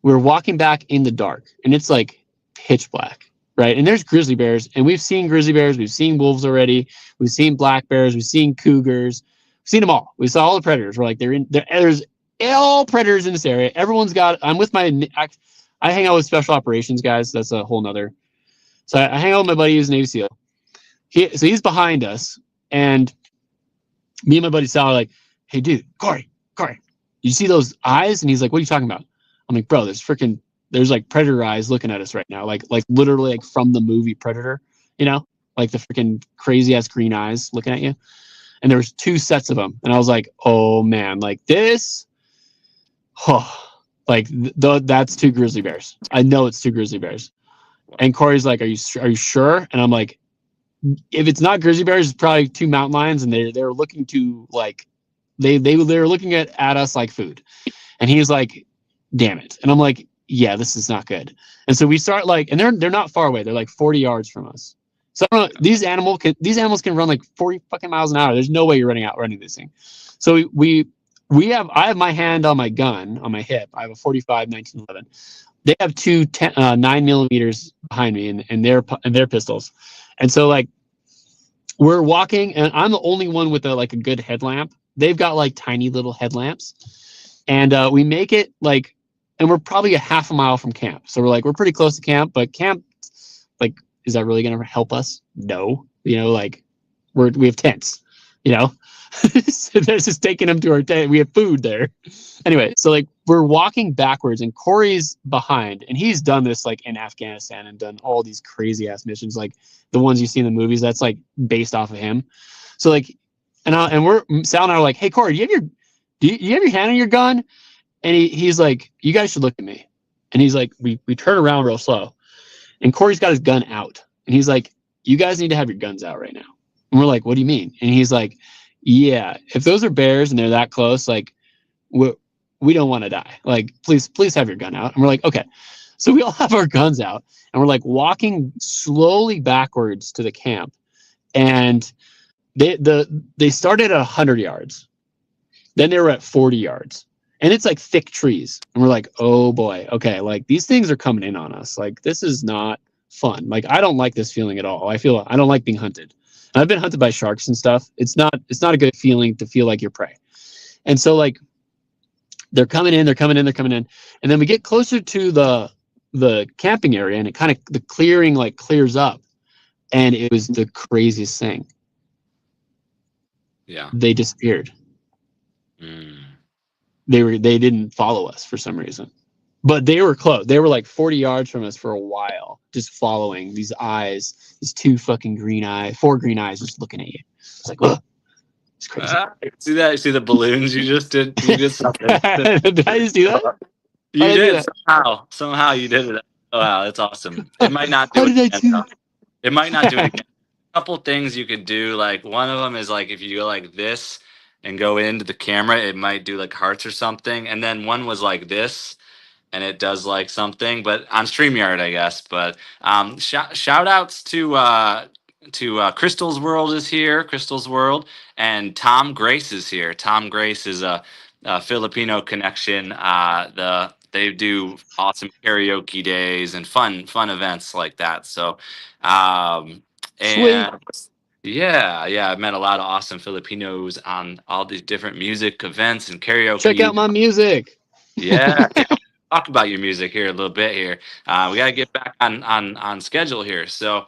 we're walking back in the dark, and it's like pitch black. Right. And there's grizzly bears, and we've seen grizzly bears. We've seen wolves already. We've seen black bears. We've seen cougars. We've seen them all. We saw all the predators. We're like, there's all predators in this area. I'm with I hang out with special operations guys. That's a whole nother. So I hang out with my buddy who's a Navy SEAL. So he's behind us, and me and my buddy Sal are like, hey, dude, Corey, you see those eyes? And he's like, what are you talking about? I'm like, bro, there's like predator eyes looking at us right now, like literally like from the movie Predator, like the freaking crazy ass green eyes looking at you. and there was 2 sets of them, and I was like, oh man, like this, like that's 2 grizzly bears. I know it's 2 grizzly bears. And Corey's like, are you sure? And I'm like, if it's not grizzly bears, it's probably 2 mountain lions, and they're looking to like, they're looking at us like food. And he's like, damn it. And I'm like, yeah, this is not good. And so we start like, and they're not far away. They're like 40 yards from us. So I don't know, these animals can run like 40 fucking miles an hour. There's no way you're running this thing. So I have my hand on my gun on my hip. I have a 45 1911. They have 2 9 millimeters behind me and their pistols. And so like we're walking, and I'm the only one with a good headlamp. They've got like tiny little headlamps, and we make it like, and we're probably a half a mile from camp. So we're pretty close to camp, but camp, like, is that really going to help us? No, like we have tents, so they're just taking them to our tent. We have food there. Anyway, so like we're walking backwards, and Corey's behind, and he's done this like in Afghanistan and done all these crazy ass missions, like the ones you see in the movies. That's like based off of him. So like, and Sal and I are like, hey Corey, do you have your hand on your gun? And he's like, you guys should look at me. And he's like, we turn around real slow, and Corey's got his gun out, and he's like, you guys need to have your guns out right now. And we're like, what do you mean? And he's like, yeah, if those are bears and they're that close, like we don't want to die. Like, please have your gun out. And we're like, okay. So we all have our guns out, and we're like walking slowly backwards to the camp. And they started at 100 yards. Then they were at 40 yards. And it's like thick trees. And we're like, oh boy, okay, like these things are coming in on us. Like, this is not fun. Like, I don't like this feeling at all. I don't like being hunted. And I've been hunted by sharks and stuff. It's not a good feeling to feel like you're prey. And so like they're coming in. And then we get closer to the camping area, and it kind of, the clearing like clears up. And it was the craziest thing. Yeah. They disappeared. Mm. They didn't follow us for some reason, but they were close. They were like 40 yards from us for a while, just following these eyes, these 4 green eyes just looking at you. It's like, whoa, it's crazy. See that? You see the balloons you just did? You just Did I just do that? You did somehow you did it. Oh, wow, that's awesome. It might not do it again. It might not do it again. A couple things you could do, like one of them is like if you go like this and go into the camera, it might do like hearts or something. And then one was like this, and it does like something, but on StreamYard, I guess. But shout outs to Crystal's World is here, Crystal's World, and Tom Grace is here. Tom Grace is a Filipino connection. They do awesome karaoke days and fun events like that. So, and Sweet. yeah, I've met a lot of awesome Filipinos on all these different music events and karaoke. Check out my music. Yeah. Talk about your music here a little bit here. We got to get back on schedule here. So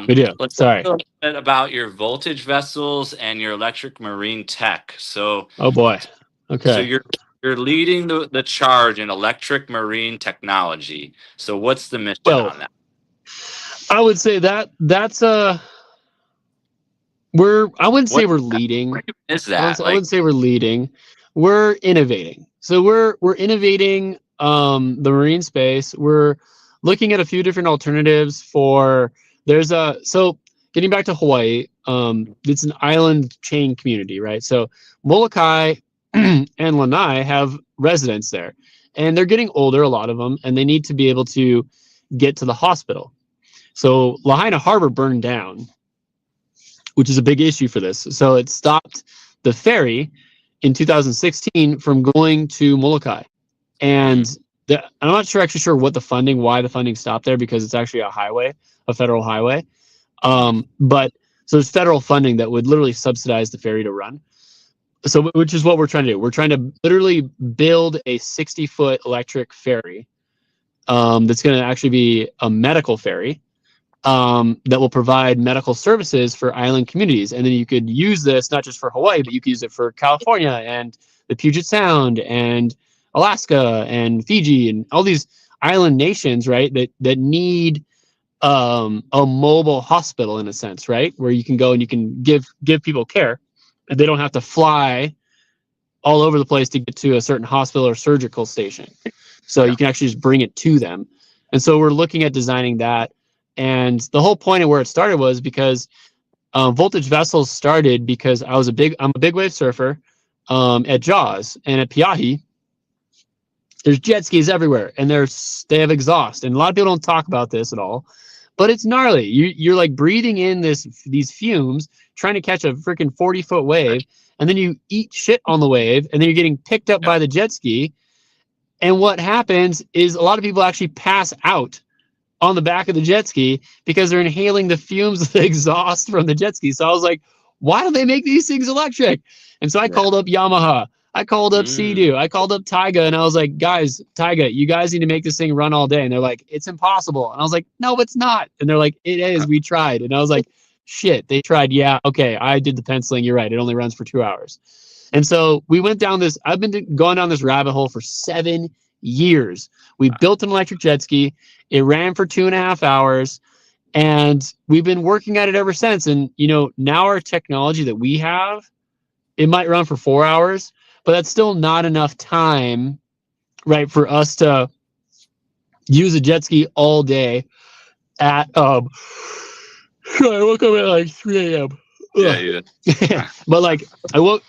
We do. let's Sorry. talk a little bit about your voltage vessels and your electric marine tech. So, Oh boy. Okay. so you're leading the charge in electric marine technology. So what's the mission Well, on that? I would say that's I wouldn't say we're leading. What is I that? wouldn't say we're leading. We're innovating. So we're innovating the marine space. We're looking at a few different alternatives for so getting back to Hawaii, it's an island chain community, right? So Molokai and Lanai have residents there, and they're getting older, a lot of them, and they need to be able to get to the hospital. So Lahaina Harbor burned down, which is a big issue for this. So it stopped the ferry in 2016 from going to Molokai. And I'm not actually sure why the funding stopped there, because it's actually a federal highway. But so there's federal funding that would literally subsidize the ferry to run. So, which is what we're trying to do. We're trying to literally build a 60-foot electric ferry that's going to actually be a medical ferry that will provide medical services for island communities. And then you could use this not just for Hawaii, but you could use it for California and the Puget Sound and Alaska and Fiji and all these island nations, right? That need a mobile hospital in a sense, right? Where you can go and you can give people care. they don't have to fly all over the place to get to a certain hospital or surgical station. So you can actually just bring it to them. And so we're looking at designing that. And the whole point of where it started was because Voltage Vessels started because I'm a big wave surfer at Jaws and at Piahi. There's jet skis everywhere, and they have exhaust. And a lot of people don't talk about this at all, but it's gnarly. You're like breathing in these fumes, trying to catch a freaking 40-foot wave, and then you eat shit on the wave, and then you're getting picked up by the jet ski. And what happens is a lot of people actually pass out on the back of the jet ski because they're inhaling the fumes of the exhaust from the jet ski. So I was like, why do they make these things electric? And so I called up Yamaha. I called up Sea-Doo. I called up Taiga, and I was like, guys, Taiga, you guys need to make this thing run all day. And they're like, it's impossible. And I was like, no, it's not. And they're like, it is. We tried. And I was like, shit, they tried. Yeah, okay, I did the penciling. You're right. It only runs for 2 hours. And so we went down this, I've been going down this rabbit hole for 7 years. We built an electric jet ski. It ran for 2.5 hours. And we've been working at it ever since. And, now our technology that we have, it might run for 4 hours, but that's still not enough time, right, for us to use a jet ski all day at, I woke up at like 3 a.m. Yeah. But like, I woke,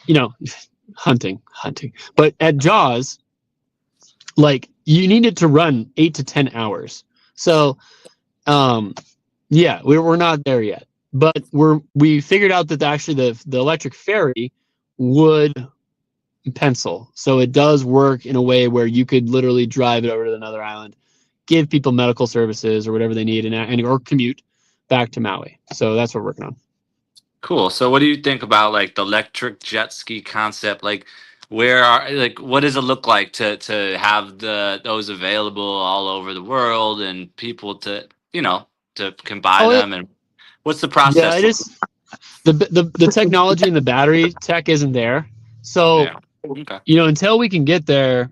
hunting. But at Jaws, like, you needed to run 8 to 10 hours. So, yeah, we're not there yet. But we figured out that actually the electric ferry would pencil. So it does work in a way where you could literally drive it over to another island, give people medical services or whatever they need, or commute back to Maui. So that's what we're working on. Cool. So what do you think about like the electric jet ski concept? Like what does it look like to have those available all over the world and people to can buy them, and what's the process? Yeah, it is. The technology and the battery tech isn't there. So, okay. Until we can get there,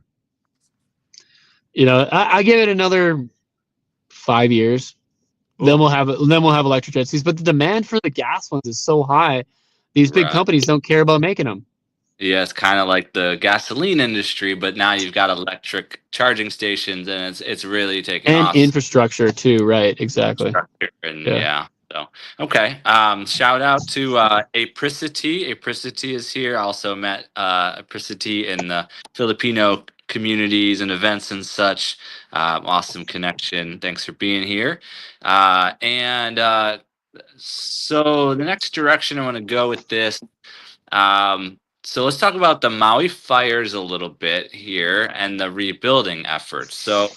I give it another 5 years. Then we'll have electric jet skis. But the demand for the gas ones is so high, these big companies don't care about making them. Yeah, it's kind of like the gasoline industry, but now you've got electric charging stations, and it's really taking off. And infrastructure too, right? Exactly. So okay. Shout out to Apricity. Apricity is here. Also met Apricity in the Filipino communities and events and such. Awesome connection. Thanks for being here. So the next direction I want to go with this. So let's talk about the Maui fires a little bit here and the rebuilding efforts. So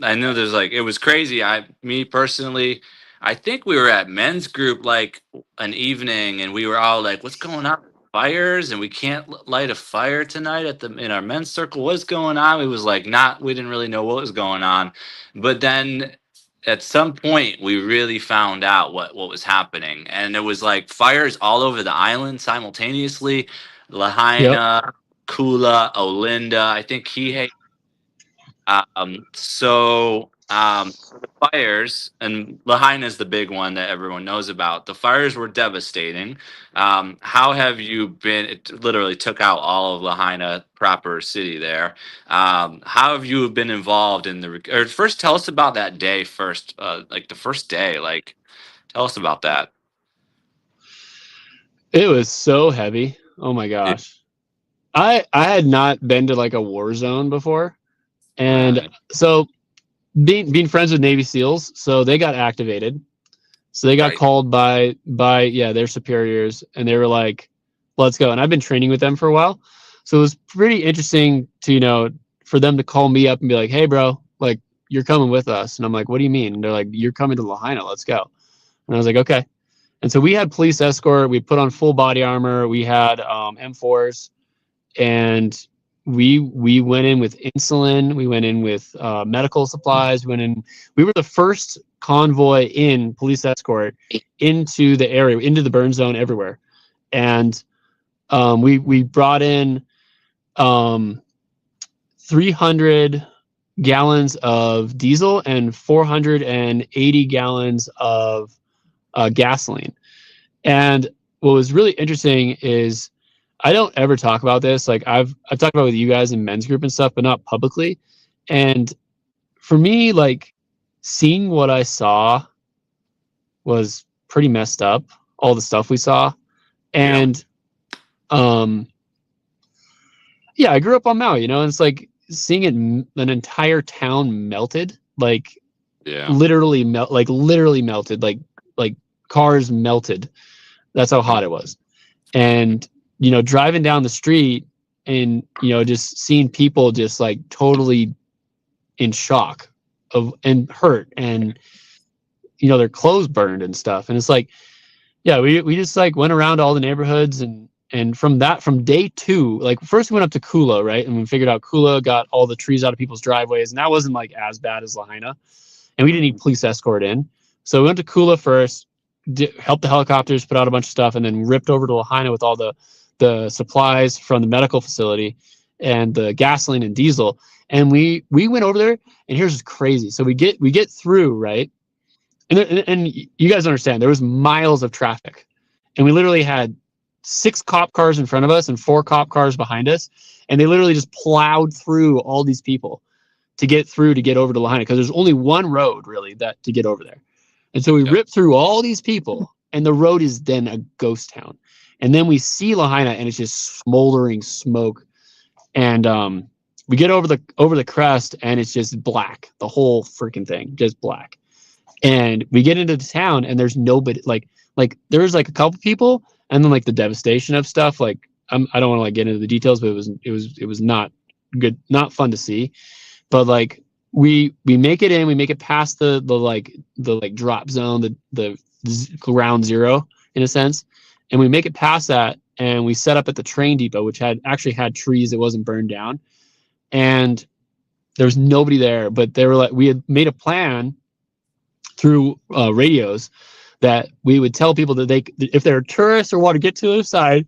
I know there's it was crazy. Me personally, I think we were at men's group like an evening, and we were all like, "What's going on? Fires, and we can't light a fire tonight in our men's circle. What's going on?" It was we didn't really know what was going on, but then at some point we really found out what was happening, and it was like fires all over the island simultaneously. Lahaina, Kula, Olinda, I think Kihei. The fires, and Lahaina is the big one that everyone knows about. The fires were devastating. How have you been? It literally took out all of Lahaina proper city there. How have you been involved in or first tell us about that day first, the first day, tell us about that. It was so heavy. Oh my gosh. I had not been to a war zone before. And so being friends with Navy SEALs, so they got activated. So they got called by their superiors, and they were like, let's go. And I've been training with them for a while. So it was pretty interesting to, for them to call me up and be like, hey bro, you're coming with us. And I'm like, what do you mean? And they're like, you're coming to Lahaina, let's go. And I was like, okay. And so we had police escort, we put on full body armor, we had M4s, and we went in with insulin, we went in with medical supplies, we were the first convoy in police escort into the area, into the burn zone everywhere. And we brought in 300 gallons of diesel and 480 gallons of gasoline. And what was really interesting is I don't ever talk about this. Like I've talked about it with you guys in men's group and stuff, but not publicly. And for me, like seeing what I saw was pretty messed up. All the stuff we saw, and yeah, I grew up on Maui, and it's like seeing an entire town melted, like literally melted, like cars melted. That's how hot it was. And driving down the street and just seeing people just like totally in shock and hurt, and their clothes burned and stuff. And it's like, yeah, we just like went around all the neighborhoods, and from day 2, like first we went up to Kula, right? And we figured out Kula got all the trees out of people's driveways, and that wasn't like as bad as Lahaina. And we didn't need police escort in. So we went to Kula first, helped the helicopters put out a bunch of stuff, and then ripped over to Lahaina with all the supplies from the medical facility and the gasoline and diesel. And we went over there, and here's what's crazy. So we get through, right? And you guys understand, there was miles of traffic, and we literally had 6 cop cars in front of us and 4 cop cars behind us, and they literally just plowed through all these people to get over to Lahaina, because there's only one road really to get over there. And so we ripped through all these people, and the road is then a ghost town. And then we see Lahaina, and it's just smoldering smoke. And we get over the crest, and it's just black, the whole freaking thing, just black. And we get into the town, and there's nobody. Like there's like a couple people, and then like the devastation of stuff. Like I don't want to like get into the details, but it was not good, not fun to see. But like we make it in, we make it past the drop zone, the ground zero in a sense, and we make it past that, and we set up at the train depot, which actually had trees. It wasn't burned down, and there was nobody there. But they were like, we had made a plan through radios that we would tell people that if they're tourists or want to get to the other side,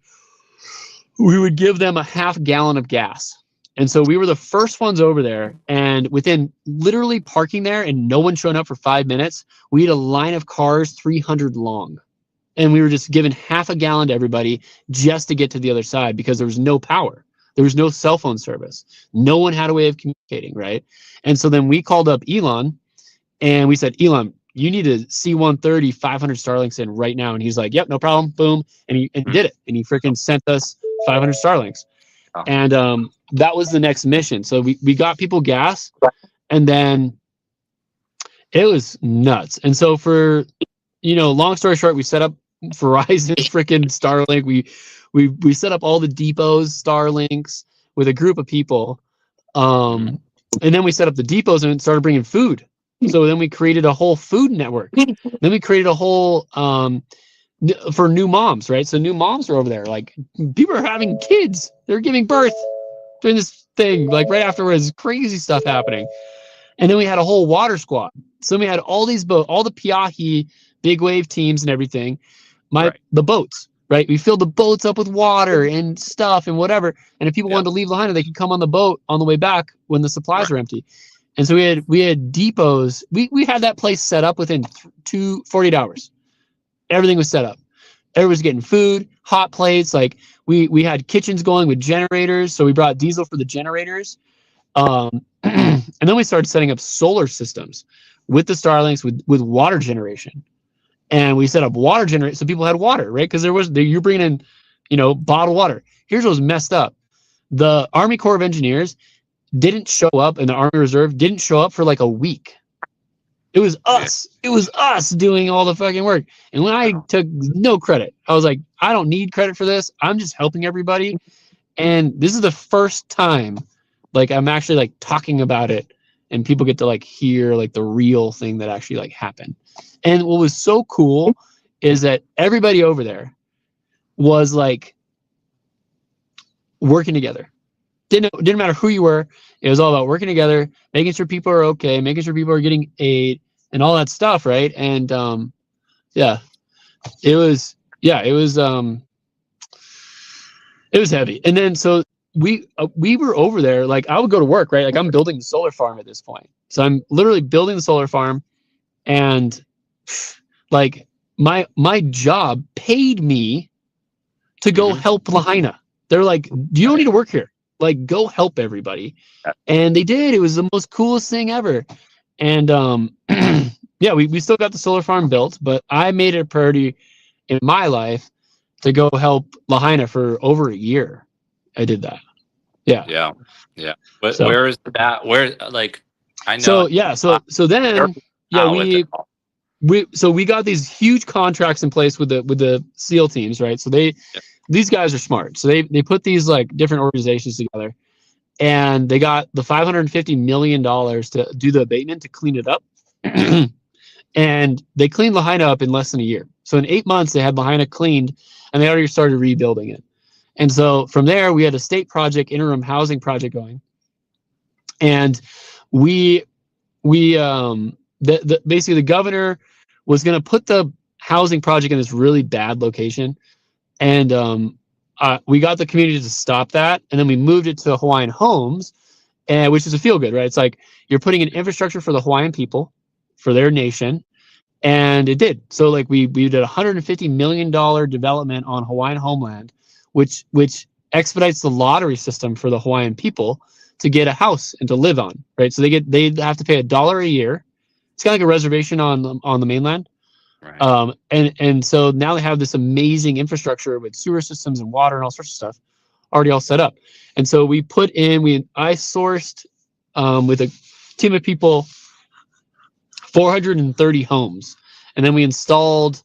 we would give them a half gallon of gas. And so we were the first ones over there, and within literally parking there and no one showing up for 5 minutes, we had a line of cars 300 long, and we were just giving half a gallon to everybody just to get to the other side, because there was no power. There was no cell phone service. No one had a way of communicating, right? And so then we called up Elon, and we said, Elon, you need to C-130 500 Starlinks in right now. And he's like, yep, no problem. Boom. And he did it. And he freaking sent us 500 Starlinks. Oh. And that was the next mission. So we got people gas, and then it was nuts. And so for, long story short, we set up Verizon freaking Starlink. We set up all the depots, Starlinks, with a group of people. And then we set up the depots and started bringing food. So then we created a whole food network. Then we created a whole for new moms, right? So new moms are over there. Like people are having kids. They're giving birth during this thing. Like right afterwards, crazy stuff happening. And then we had a whole water squad. So we had all these boats, all the Piahi big wave teams and everything. The boats, right? We filled the boats up with water and stuff and whatever. And if people wanted to leave Lahaina, they could come on the boat on the way back when the supplies were empty. And so we had depots. We had that place set up within 48 hours. Everything was set up. Everyone was getting food, hot plates. Like we had kitchens going with generators. So we brought diesel for the generators. And then we started setting up solar systems with the Starlinks with water generation. And we set up water generation so people had water, right? Because you're bringing in, bottled water. Here's what was messed up. The Army Corps of Engineers didn't show up, and the Army Reserve didn't show up for like a week. It was us. It was us doing all the fucking work. And when I took no credit, I was like, I don't need credit for this. I'm just helping everybody. And this is the first time like I'm actually like talking about it, and people get to like hear like the real thing that actually like happened. And what was so cool is that everybody over there was like working together. Didn't matter who you were. It was all about working together, making sure people are okay, making sure people are getting aid and all that stuff, right? And it was heavy. And then so we were over there. Like I would go to work, right? Like I'm building the solar farm at this point. So I'm literally building the solar farm, and like my job paid me to go Mhm. help Lahaina. They're like, you don't need to work here. Like, go help everybody. Yeah. And they did. It was the most coolest thing ever. And yeah, we still got the solar farm built, but I made it a priority in my life to go help Lahaina for over a year. I did that. Yeah. Yeah. Yeah. But So where is that? Where, like, I know so yeah, so then yeah, out with it. we got these huge contracts in place with the SEAL teams, right? So these guys are smart. So they put these like different organizations together, and they got the $550 million to do the abatement to clean it up. And they cleaned Lahaina up in less than a year. So in 8 months, they had Lahaina cleaned, and they already started rebuilding it. And so from there, we had a state project, interim housing project going, and we basically the governor was going to put the housing project in this really bad location, and we got the community to stop that, and then we moved it to Hawaiian Homes, and which is a feel good, right? It's like you're putting an infrastructure for the Hawaiian people, for their nation, and it did. So like we did $150 million development on Hawaiian homeland, which expedites the lottery system for the Hawaiian people to get a house and to live on, right? So they have to pay $1 a year. It's kind of like a reservation on the mainland. Right. And so now they have this amazing infrastructure with sewer systems and water and all sorts of stuff already all set up. And so I sourced with a team of people 430 homes, and then we installed.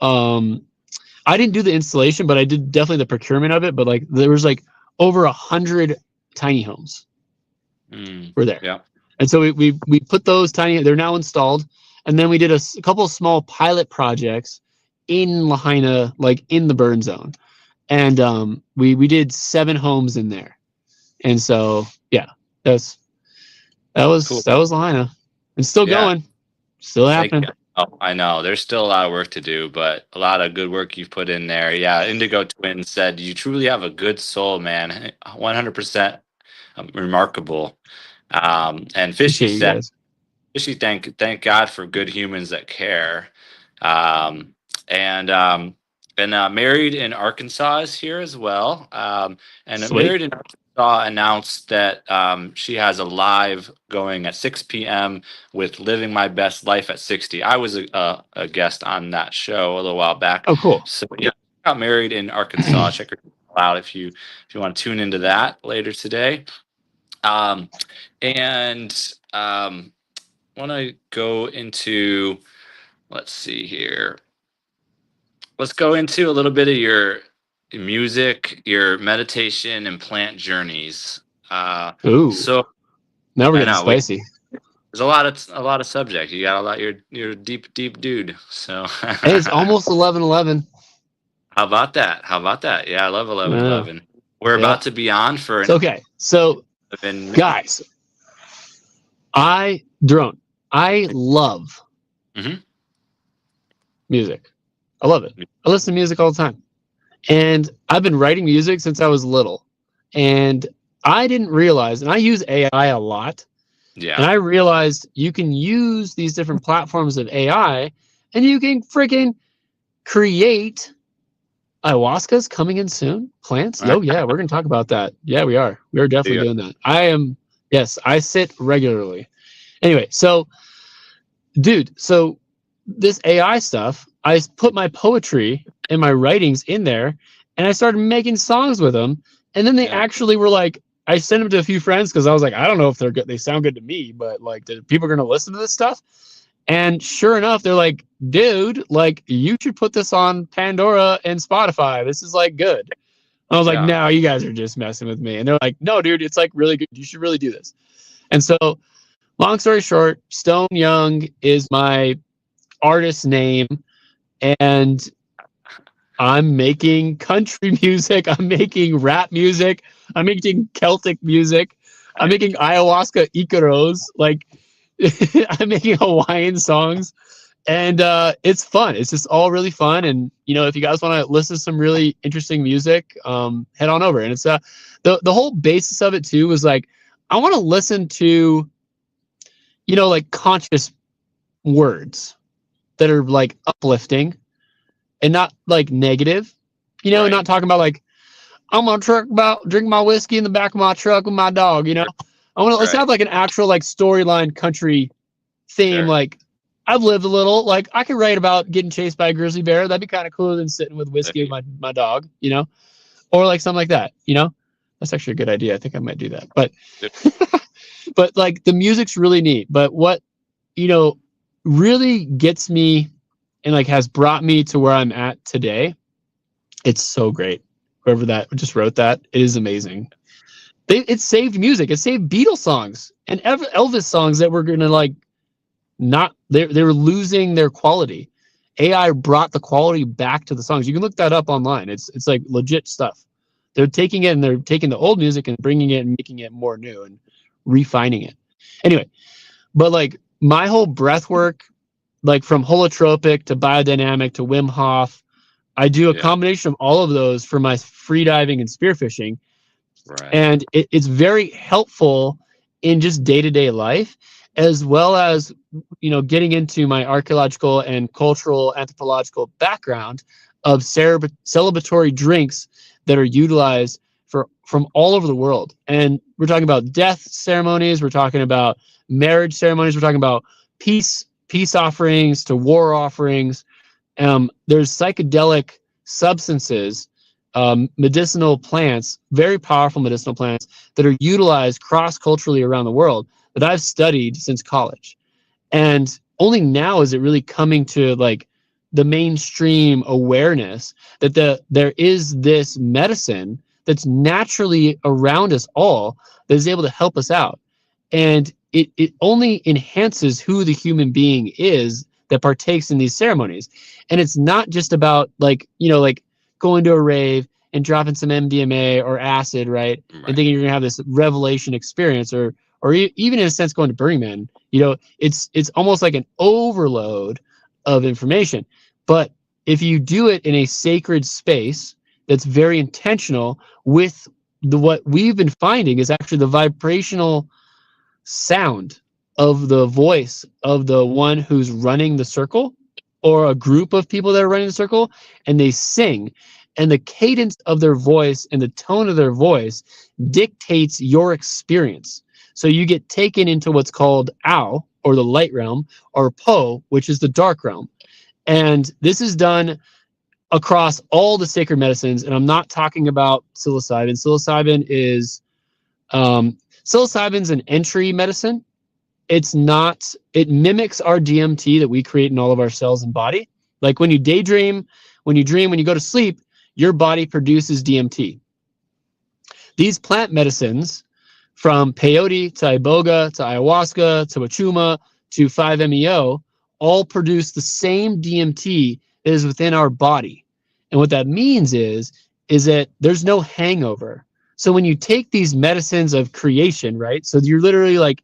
I didn't do the installation, but I did definitely the procurement of it. But like there was like over 100 tiny homes were there. Yeah. And so we put those tiny. They're now installed, and then we did a couple of small pilot projects in Lahaina, like in the burn zone, and we did 7 homes in there. And so yeah, that was Cool. Lahaina, and still Yeah. going, still happening. Oh, I know. There's still a lot of work to do, but a lot of good work you've put in there. Yeah, Indigo Twin said, you truly have a good soul, man. 100% remarkable. And Fishy Appreciate you said, guys. Fishy, thank God for good humans that care. And Married in Arkansas is here as well. And Sweet. Married in Arkansas announced that she has a live going at 6 p.m. with Living My Best Life at 60. I was a guest on that show a little while back. Oh, cool. So yeah, got Married in Arkansas. Check her out if you want to tune into that later today. Want to go into, let's see here. Let's go into a little bit of your music, your meditation and plant journeys. Ooh. So Now we're I getting know, spicy. there's a lot of subject. You got a lot. You're a deep dude. So Hey, it's almost 11:11. How about that? Yeah, I love 11:11. We're about to be on for an Okay, so guys, I love music. I love it. I listen to music all the time, and I've been writing music since I was little. And I didn't realize, and I use AI a lot. Yeah. And I realized you can use these different platforms of AI, and you can freaking create. Ayahuasca's coming in soon. Plants? Oh yeah, we're gonna talk about that. Yeah, we are. We are definitely doing that. I sit regularly. Anyway, so dude, so this AI stuff, I put my poetry and my writings in there, and I started making songs with them. And then they actually were like, I sent them to a few friends because I was like, I don't know if they're good. They sound good to me, but like, people are gonna listen to this stuff? And sure enough, they're like, dude, like you should put this on Pandora and Spotify. This is like good. And I was like, no, you guys are just messing with me. And they're like, no, dude, it's like really good. You should really do this. And so long story short, Stone Young is my artist name. And I'm making country music. I'm making rap music. I'm making Celtic music. I'm making ayahuasca icaros. Like, I'm making Hawaiian songs, and it's fun. It's just all really fun. And if you guys want to listen to some really interesting music, head on over. And it's the whole basis of it too was like, I want to listen to like conscious words that are like uplifting and not like negative. You know, Right. not talking about like, I'm gonna drink my whiskey in the back of my truck with my dog. You know, let's Right. have like an actual like storyline country theme. Sure. Like, I've lived a little. Like, I could write about getting chased by a grizzly bear. That'd be kind of cooler than sitting with whiskey with my dog. You know, or like something like that. You know, that's actually a good idea. I think I might do that. But but like the music's really neat. But what really gets me and like has brought me to where I'm at today. It's so great. Whoever that just wrote that, it is amazing. It saved music. It saved Beatles songs and Elvis songs that were gonna like not. They were losing their quality. AI brought the quality back to the songs. You can look that up online. It's like legit stuff. They're taking it and they're taking the old music and bringing it and making it more new and refining it. Anyway, but like my whole breath work, like from holotropic to biodynamic to Wim Hof, I do a combination of all of those for my free diving and spearfishing. Right. And it's very helpful in just day-to-day life, as well as, getting into my archaeological and cultural anthropological background of celebratory drinks that are utilized from all over the world. And we're talking about death ceremonies. We're talking about marriage ceremonies. We're talking about peace offerings to war offerings. There's psychedelic substances, medicinal plants, very powerful medicinal plants that are utilized cross-culturally around the world that I've studied since college. And only now is it really coming to like the mainstream awareness that there is this medicine that's naturally around us all that is able to help us out. And it only enhances who the human being is that partakes in these ceremonies. And it's not just about like going to a rave and dropping some MDMA or acid, right? And thinking you're gonna have this revelation experience, or even in a sense going to Burning Man. It's almost like an overload of information. But if you do it in a sacred space that's very intentional with what we've been finding is actually the vibrational sound of the voice of the one who's running the circle, or a group of people that are running the circle, and they sing, and the cadence of their voice and the tone of their voice dictates your experience. So you get taken into what's called Ao, or the light realm, or Po, which is the dark realm. And this is done across all the sacred medicines, and I'm not talking about psilocybin. Psilocybin's an entry medicine. It mimics our DMT that we create in all of our cells and body. Like when you daydream, when you dream, when you go to sleep, your body produces DMT. These plant medicines, from peyote to iboga to ayahuasca to wachuma to 5-MeO, all produce the same DMT that is within our body. And what that means is that there's no hangover. So when you take these medicines of creation, right? So you're literally like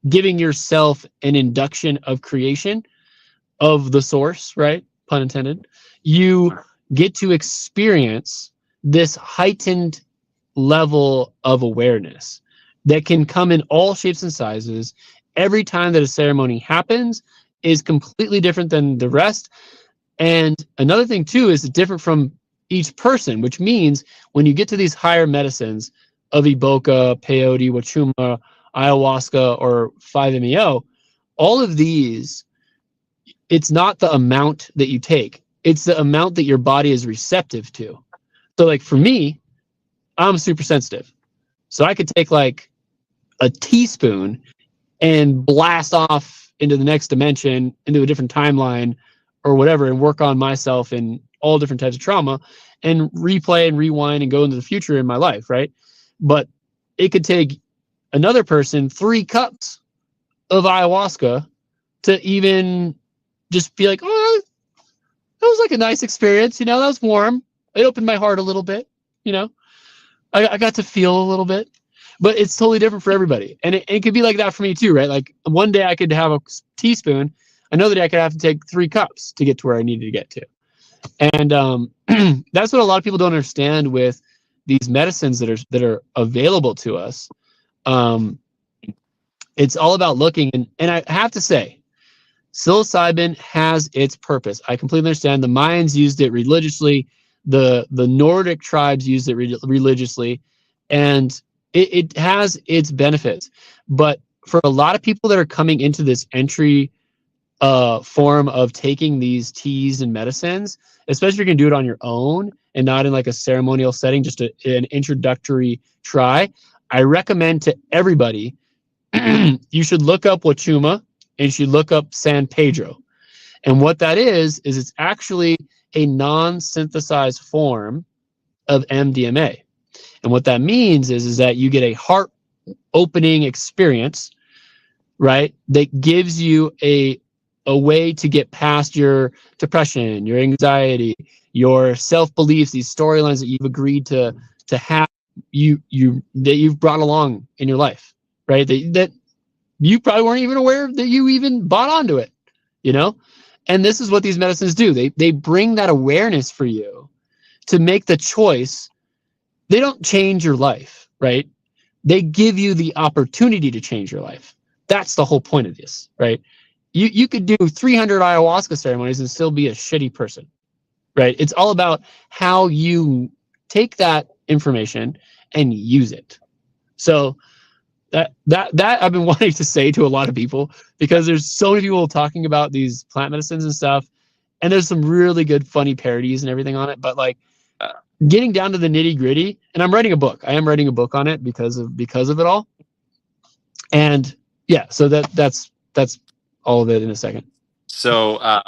giving yourself an induction of creation of the source, right? Pun intended. You get to experience this heightened level of awareness that can come in all shapes and sizes. Every time that a ceremony happens is completely different than the rest. And another thing too is different from each person, which means when you get to these higher medicines of iboga, peyote, wachuma, ayahuasca, or 5-MeO, all of these, it's not the amount that you take, it's the amount that your body is receptive to. So like for me, I'm super sensitive. So I could take like a teaspoon and blast off into the next dimension, into a different timeline or whatever, and work on myself in all different types of trauma and replay and rewind and go into the future in my life, right? But it could take another person 3 cups of ayahuasca to even just be like, oh, that was like a nice experience, that was warm. It opened my heart a little bit, I got to feel a little bit. But it's totally different for everybody. And it could be like that for me too, right? Like one day I could have a teaspoon, another day I could have to take 3 cups to get to where I needed to get to. And that's what a lot of people don't understand with these medicines that are available to us. It's all about looking, and I have to say, psilocybin has its purpose. I completely understand the Mayans used it religiously. The Nordic tribes use it religiously, and it has its benefits. But for a lot of people that are coming into this entry form of taking these teas and medicines, especially if you're gonna do it on your own and not in like a ceremonial setting, just an introductory try, I recommend to everybody you should look up Wachuma and you should look up San Pedro. And what that is it's actually a non-synthesized form of MDMA. And what that means is that you get a heart opening experience, right? That gives you a way to get past your depression, your anxiety, your self-beliefs, these storylines that you've agreed to have that you've brought along in your life, right? That you probably weren't even aware that you even bought onto it, you know? And this is what these medicines do. They bring that awareness for you to make the choice. They don't change your life, right? They give you the opportunity to change your life. That's the whole point of this, right? You could do 300 ayahuasca ceremonies and still be a shitty person, right? It's all about how you take that information and use it. So that I've been wanting to say to a lot of people, because there's so many people talking about these plant medicines and stuff, and there's some really good funny parodies and everything on it, but like getting down to the nitty-gritty, and I'm writing a book. I am writing a book on it because of it all. And yeah, so that's all of it in a second. So I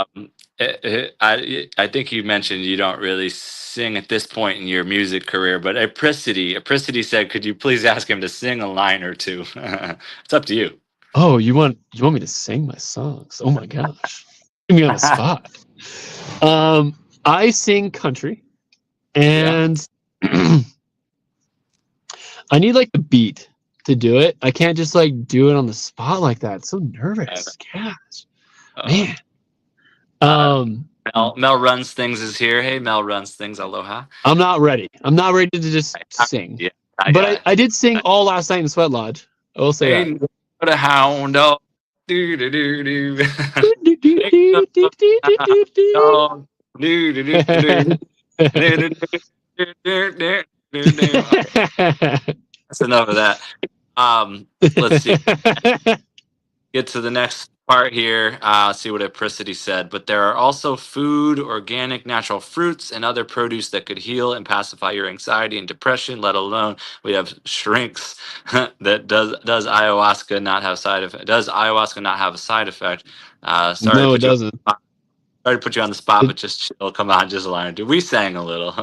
think you mentioned you don't really sing at this point in your music career, but Apricity said, could you please ask him to sing a line or two? It's up to you. Oh, you want me to sing my songs? Oh my gosh. Put me on the spot. I sing country, and I need like a beat to do it. I can't just like do it on the spot like that. It's so nervous. Gosh. Man. Mel Runs Things is here. Hey, Mel Runs Things. Aloha. I'm not ready to just sing. Yeah, I did sing all last night in Sweat Lodge. I will say that. What a hound dog. Do do do do. That's enough of that. Let's see. Get to the next part here. See what Apricity said. But there are also food, organic, natural fruits, and other produce that could heal and pacify your anxiety and depression. Let alone we have shrinks. That does ayahuasca not have side effect? Does ayahuasca not have a side effect? No, it doesn't. Sorry to put you on the spot, but just chill. Come on, just line. Dude, we sang a little.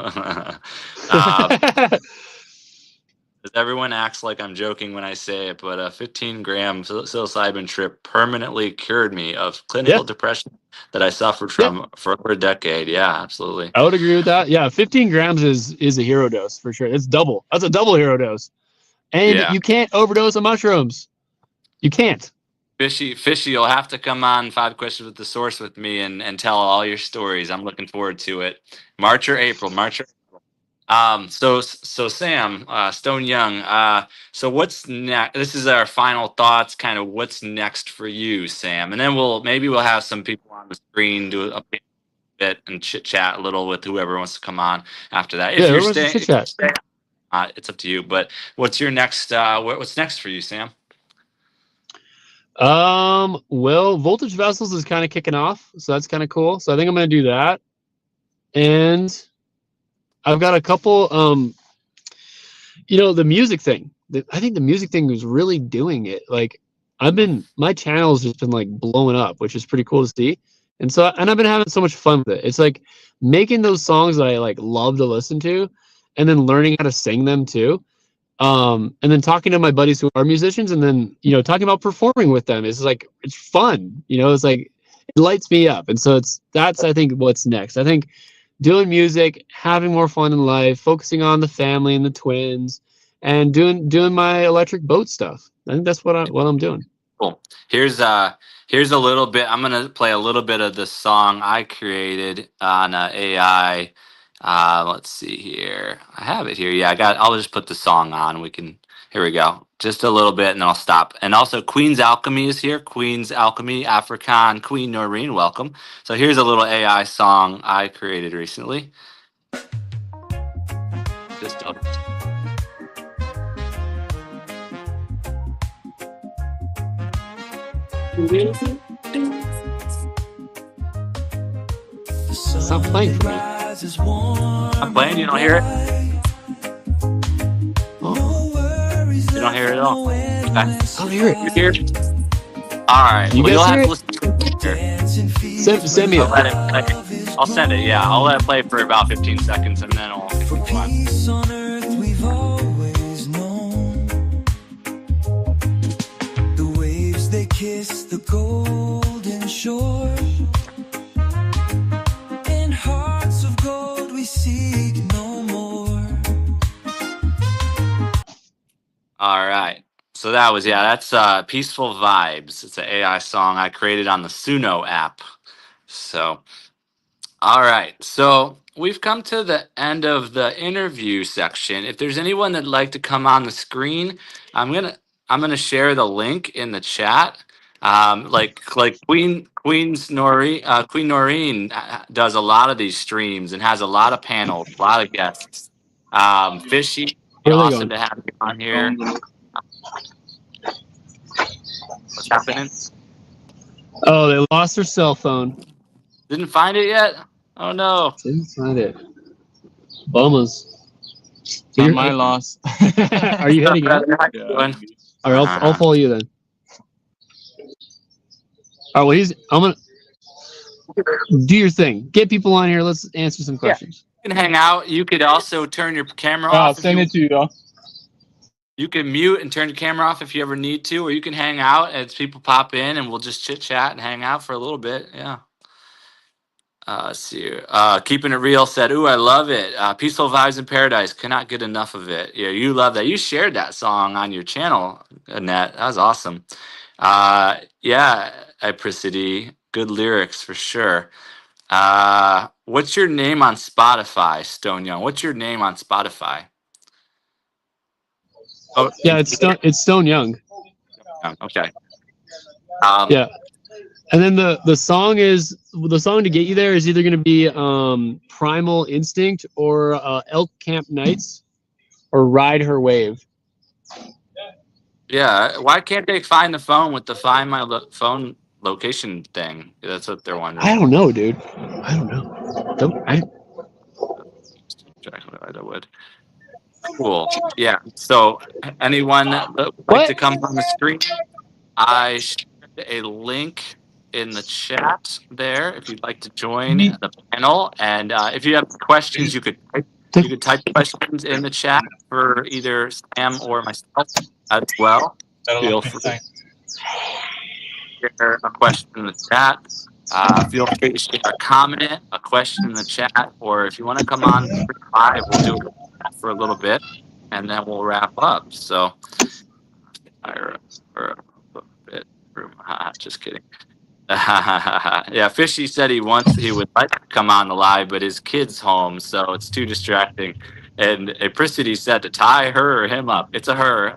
Everyone acts like I'm joking when I say it, but a 15-gram psilocybin trip permanently cured me of clinical depression that I suffered from for over a decade. Yeah, absolutely. I would agree with that. Yeah, 15 grams is a hero dose for sure. It's double. That's a double hero dose. And you can't overdose on mushrooms. You can't. Fishy, you'll have to come on 5 Questions with the Source with me and tell all your stories. I'm looking forward to it. March or April. So Sam, Stone Young, so what's next? This is our final thoughts, kind of what's next for you, Sam, and then we'll have some people on the screen do a bit and chit chat a little with whoever wants to come on after that. If you're staying, it's up to you. But what's your next? What's next for you, Sam? Well, Voltage Vessels is kind of kicking off, so that's kind of cool. So I think I'm going to do that. And I've got a couple, the music thing. I think the music thing was really doing it. Like my channel's just been like blowing up, which is pretty cool to see. And I've been having so much fun with it. It's like making those songs that I like love to listen to, and then learning how to sing them too. And then talking to my buddies who are musicians, and then, talking about performing with them. It's like, it's fun, it's like, it lights me up. And so that's, I think, what's next. I think doing music, having more fun in life, focusing on the family and the twins, and doing my electric boat stuff. I think that's what I'm doing. Cool. Here's a little bit. I'm gonna play a little bit of the song I created on AI. Let's see here. I have it here. Yeah, I'll just put the song on. Here we go. Just a little bit and then I'll stop. And also Queen's Alchemy is here. Queen's Alchemy, African Queen Noreen, welcome. So here's a little AI song I created recently. Just Stop playing for me. I'm playing. You don't hear it. Oh, You don't hear it at all. Okay. I don't hear it. You hear it? All right. You Well, you'll guys have hear to it? listen to it here. Send me I'll let it. it play. I'll send it. Yeah, I'll let it play for about 15 seconds, and then I'll move on. Peace on earth we've always known. The waves they kiss the golden shore. In hearts of gold we seek no more. All right. So that's Peaceful Vibes. It's an AI song I created on the Suno app. So, all right. So we've come to the end of the interview section. If there's anyone that'd like to come on the screen, I'm gonna share the link in the chat. Like Queen Noreen does a lot of these streams and has a lot of panels, a lot of guests. Fishy, Where are they awesome going? to have you on here. What's happening? Oh, they lost their cell phone. Didn't find it yet? Oh no. Didn't find it. Bummers. Not my loss. Are you heading out? How you doing? All right, I'll follow you then. All right, well, I'm gonna do your thing. Get people on here. Let's answer some questions. You can hang out. You could also turn your camera I'll off. send it to you, though. You can mute and turn your camera off if you ever need to, or you can hang out as people pop in and we'll just chit chat and hang out for a little bit. Yeah. Let's see here. Keeping It Real said, "Ooh, I love it. Peaceful Vibes in Paradise. Cannot get enough of it." Yeah, you love that. You shared that song on your channel, Annette. That was awesome. Yeah, Apricity. Good lyrics for sure. What's your name on Spotify, Stone Young? What's your name on Spotify? Oh, Yeah, it's Stone Young. okay. Yeah. And then the song to get you there is either going to be Primal Instinct or Elk Camp Nights or Ride Her Wave. Yeah, why can't they find the phone with the Find My Phone location thing? That's what they're wondering. I don't know, dude. I don't know. I would. Cool. Yeah. So, anyone that would like to come on the screen, I shared a link in the chat there if you'd like to join the panel. And if you have questions, you could type questions in the chat for either Sam or myself as well. Feel free to share a question in the chat. Feel free to share a comment, a question in the chat, or if you want to come on live, we'll do it for a little bit, and then we'll wrap up. So, just kidding. Yeah, Fishy said he would like to come on the live, but his kid's home, so it's too distracting. And Apricity said to tie her or him up. It's a her.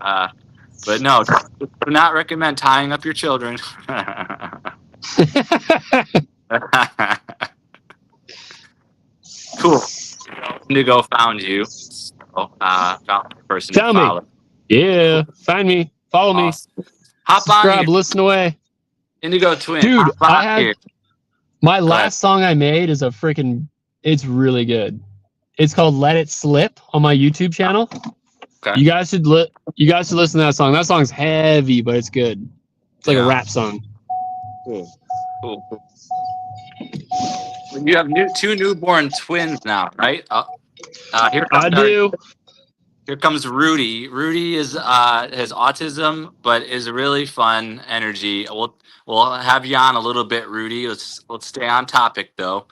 But no, do not recommend tying up your children. Cool. Indigo found you. So, found the person Tell to me. follow. Yeah, find me, follow me, Awesome. Hop subscribe, on here. listen away. Indigo Twin. Dude, hop on I had here. my last song I made is it's really good. It's called Let It Slip on my YouTube channel. Okay. You guys should listen to that song. That song's heavy, but it's good. It's like a rap song. Cool. You have two newborn twins now, right? Here comes Rudy. Rudy has autism, but is a really fun energy. We'll have you on a little bit, Rudy. Let's stay on topic though.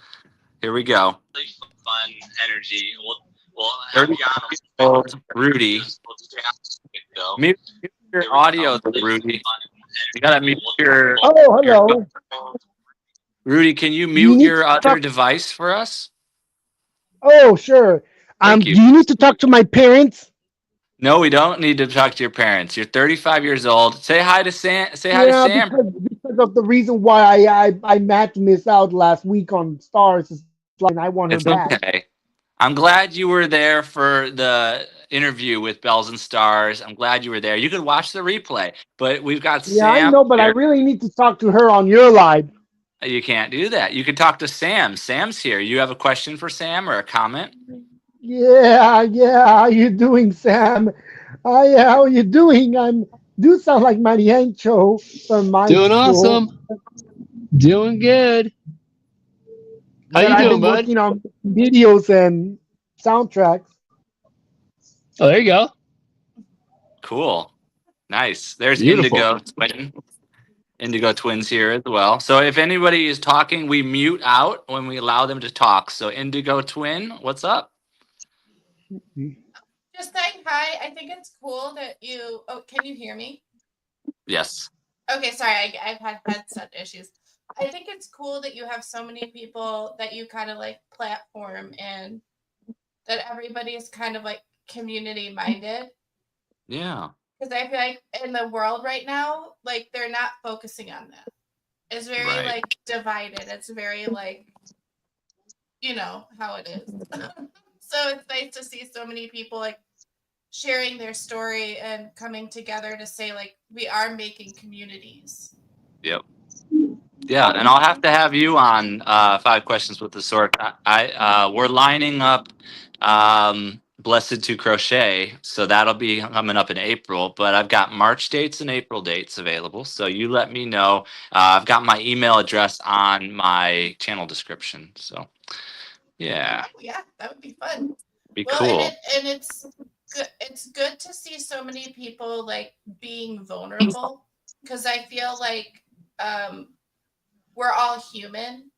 Here we go. Really fun energy. We'll have you on a Rudy. Mute your audio, Rudy. You gotta mute your. Oh, hello. Rudy, can you mute your other device for us? Oh, sure. Thank Do you. you need to talk to my parents? No, we don't need to talk to your parents. You're 35 years old. Say hi to Sam. Say hi to Sam. Because of the reason why I Matt missed out last week on Stars, and I want her It's back. okay. I'm glad you were there for the interview with Bells and Stars. I'm glad you were there. You could watch the replay, but we've got Yeah, I Sam know, but I here. really need to talk to her on your live. You can't do that. You could talk to Sam. Sam's here. You have a question for Sam or a comment? Yeah, yeah. How you doing, Sam? How you doing? Do sound like Mariancho from my Doing school, awesome. Doing good. How but you I've doing, been bud? working on videos and soundtracks. Oh, there you go. Cool. Nice. There's Beautiful. Indigo Twin. Indigo Twins here as well. So if anybody is talking, we mute out when we allow them to talk. So Indigo Twin, what's up? Just saying hi. I think it's cool that you. Oh, can you hear me? Yes. Okay, sorry. I've had headset issues. I think it's cool that you have so many people that you kind of like platform and that everybody is kind of like community minded. Yeah. Because I feel like in the world right now, like they're not focusing on that. It's very Right. like divided. It's very like, you know how it is. So it's nice to see so many people like sharing their story and coming together to say like we are making communities. Yep. Yeah, and I'll have to have you on 5 Questions with the Sword. We're lining up Blessed to Crochet, so that'll be coming up in April. But I've got March dates and April dates available, so you let me know. I've got my email address on my channel description. So yeah, Yeah, that would be fun. be Well, cool. and it's good. It's good to see so many people like being vulnerable because I feel like we're all human,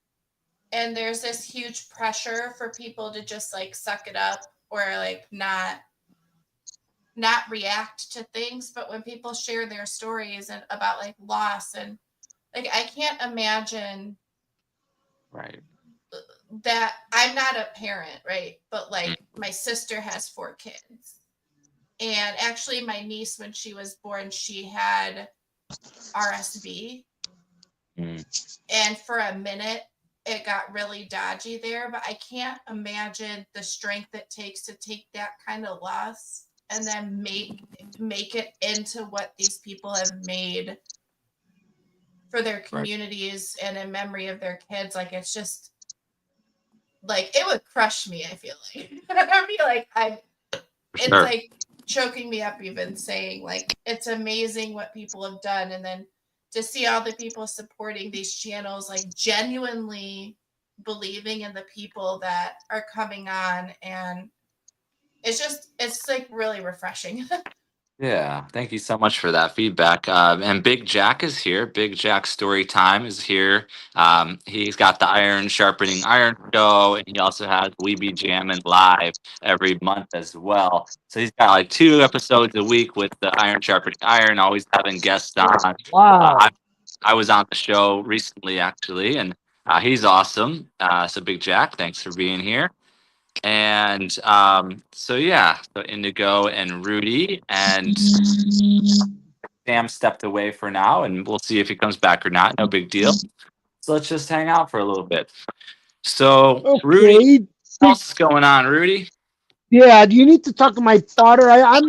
and there's this huge pressure for people to just like suck it up or like not react to things. But when people share their stories and about like loss and like I can't imagine Right. that I'm not a parent, right? But like my sister has 4 kids. And actually my niece, when she was born, she had RSV. And for a minute it got really dodgy there, but I can't imagine the strength it takes to take that kind of loss and then make it into what these people have made for their communities and in memory of their kids. Like it's just like it would crush me. I feel like I'd be like it's Sure. like choking me up even saying like it's amazing what people have done, and then to see all the people supporting these channels, like genuinely believing in the people that are coming on, and it's like really refreshing. Yeah, thank you so much for that feedback. And Big Jack is here. Big Jack Story Time is here. He's got the Iron Sharpening Iron show, and he also has We Be Jammin' live every month as well. So he's got like 2 episodes a week with the Iron Sharpening Iron, always having guests on. Wow. I was on the show recently, actually, and he's awesome. So Big Jack, thanks for being here. And so yeah, so Indigo and Rudy and Sam stepped away for now, and we'll see if he comes back or not. No big deal. So let's just hang out for a little bit. So Rudy, Okay. what else is going on, Rudy? Yeah, do you need to talk to my father? I'm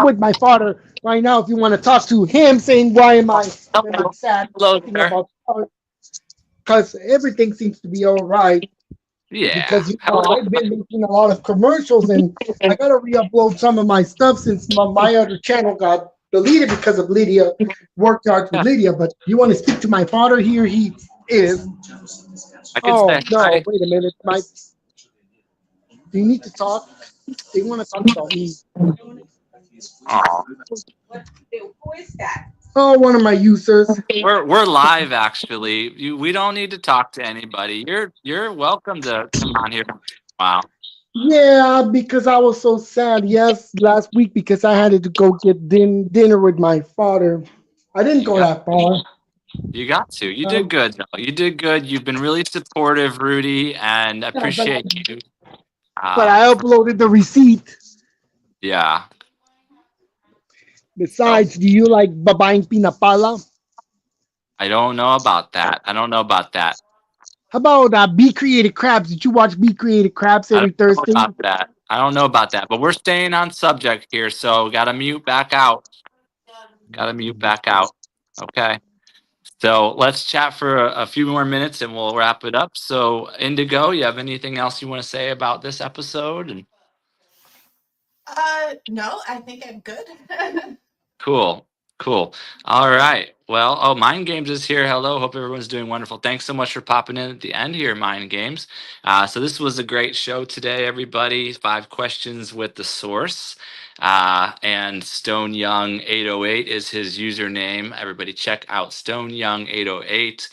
with my father right now. If you want to talk to him, saying why am I sad? Hello, sir. Because everything seems to be all right. Yeah. Because I've been making a lot of commercials, and I gotta re-upload some of my stuff since my other channel got deleted because of Lydia. Work yards with Lydia. But you want to speak to my father here? He is. I can Oh say no! hi. Wait a minute. Do you need to talk? They want to talk about me. Aw. Who is that? Oh, one of my users. We're live actually. We don't need to talk to anybody. You're welcome to come on here. Wow. Yeah, because I was so sad. Yes, last week because I had to go get dinner with my father. I didn't go that far. You got to. You did good, though. You did good. You've been really supportive, Rudy, and I appreciate you. But I uploaded the receipt. Yeah. Besides, do you like babaeng pinapala? I don't know about that. I don't know about that. How about Be Creative Crabs? Did you watch Be Creative Crabs I every don't know Thursday? about that. I don't know about that, but we're staying on subject here, so gotta mute back out. Gotta mute back out. Okay. So let's chat for a few more minutes and we'll wrap it up. So Indigo, you have anything else you want to say about this episode? And No, I think I'm good. cool. Cool. All right. Well, oh, Mind Games is here. Hello. Hope everyone's doing wonderful. Thanks so much for popping in at the end here, Mind Games. So this was a great show today, everybody. 5 questions with the source. And Stone Young 808 is his username. Everybody check out Stone Young 808.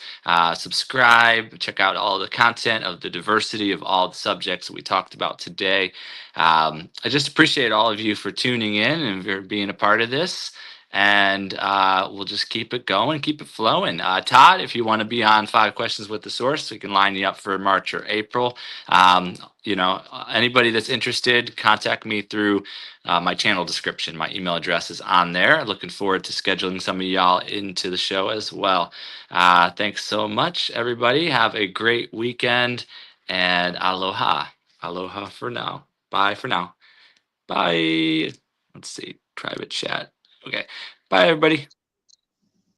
Subscribe. Check out all the content of the diversity of all the subjects that we talked about today. I just appreciate all of you for tuning in and for being a part of this. And we'll just keep it going, keep it flowing. Todd, if you want to be on 5 questions with the source, we can line you up for March or April. Anybody that's interested, contact me through my channel description. My email address is on there. Looking forward to scheduling some of y'all into the show as well. Thanks so much, everybody. Have a great weekend and aloha. Aloha for now. Bye for now. Bye. Let's see. Private chat. Okay. Bye, everybody.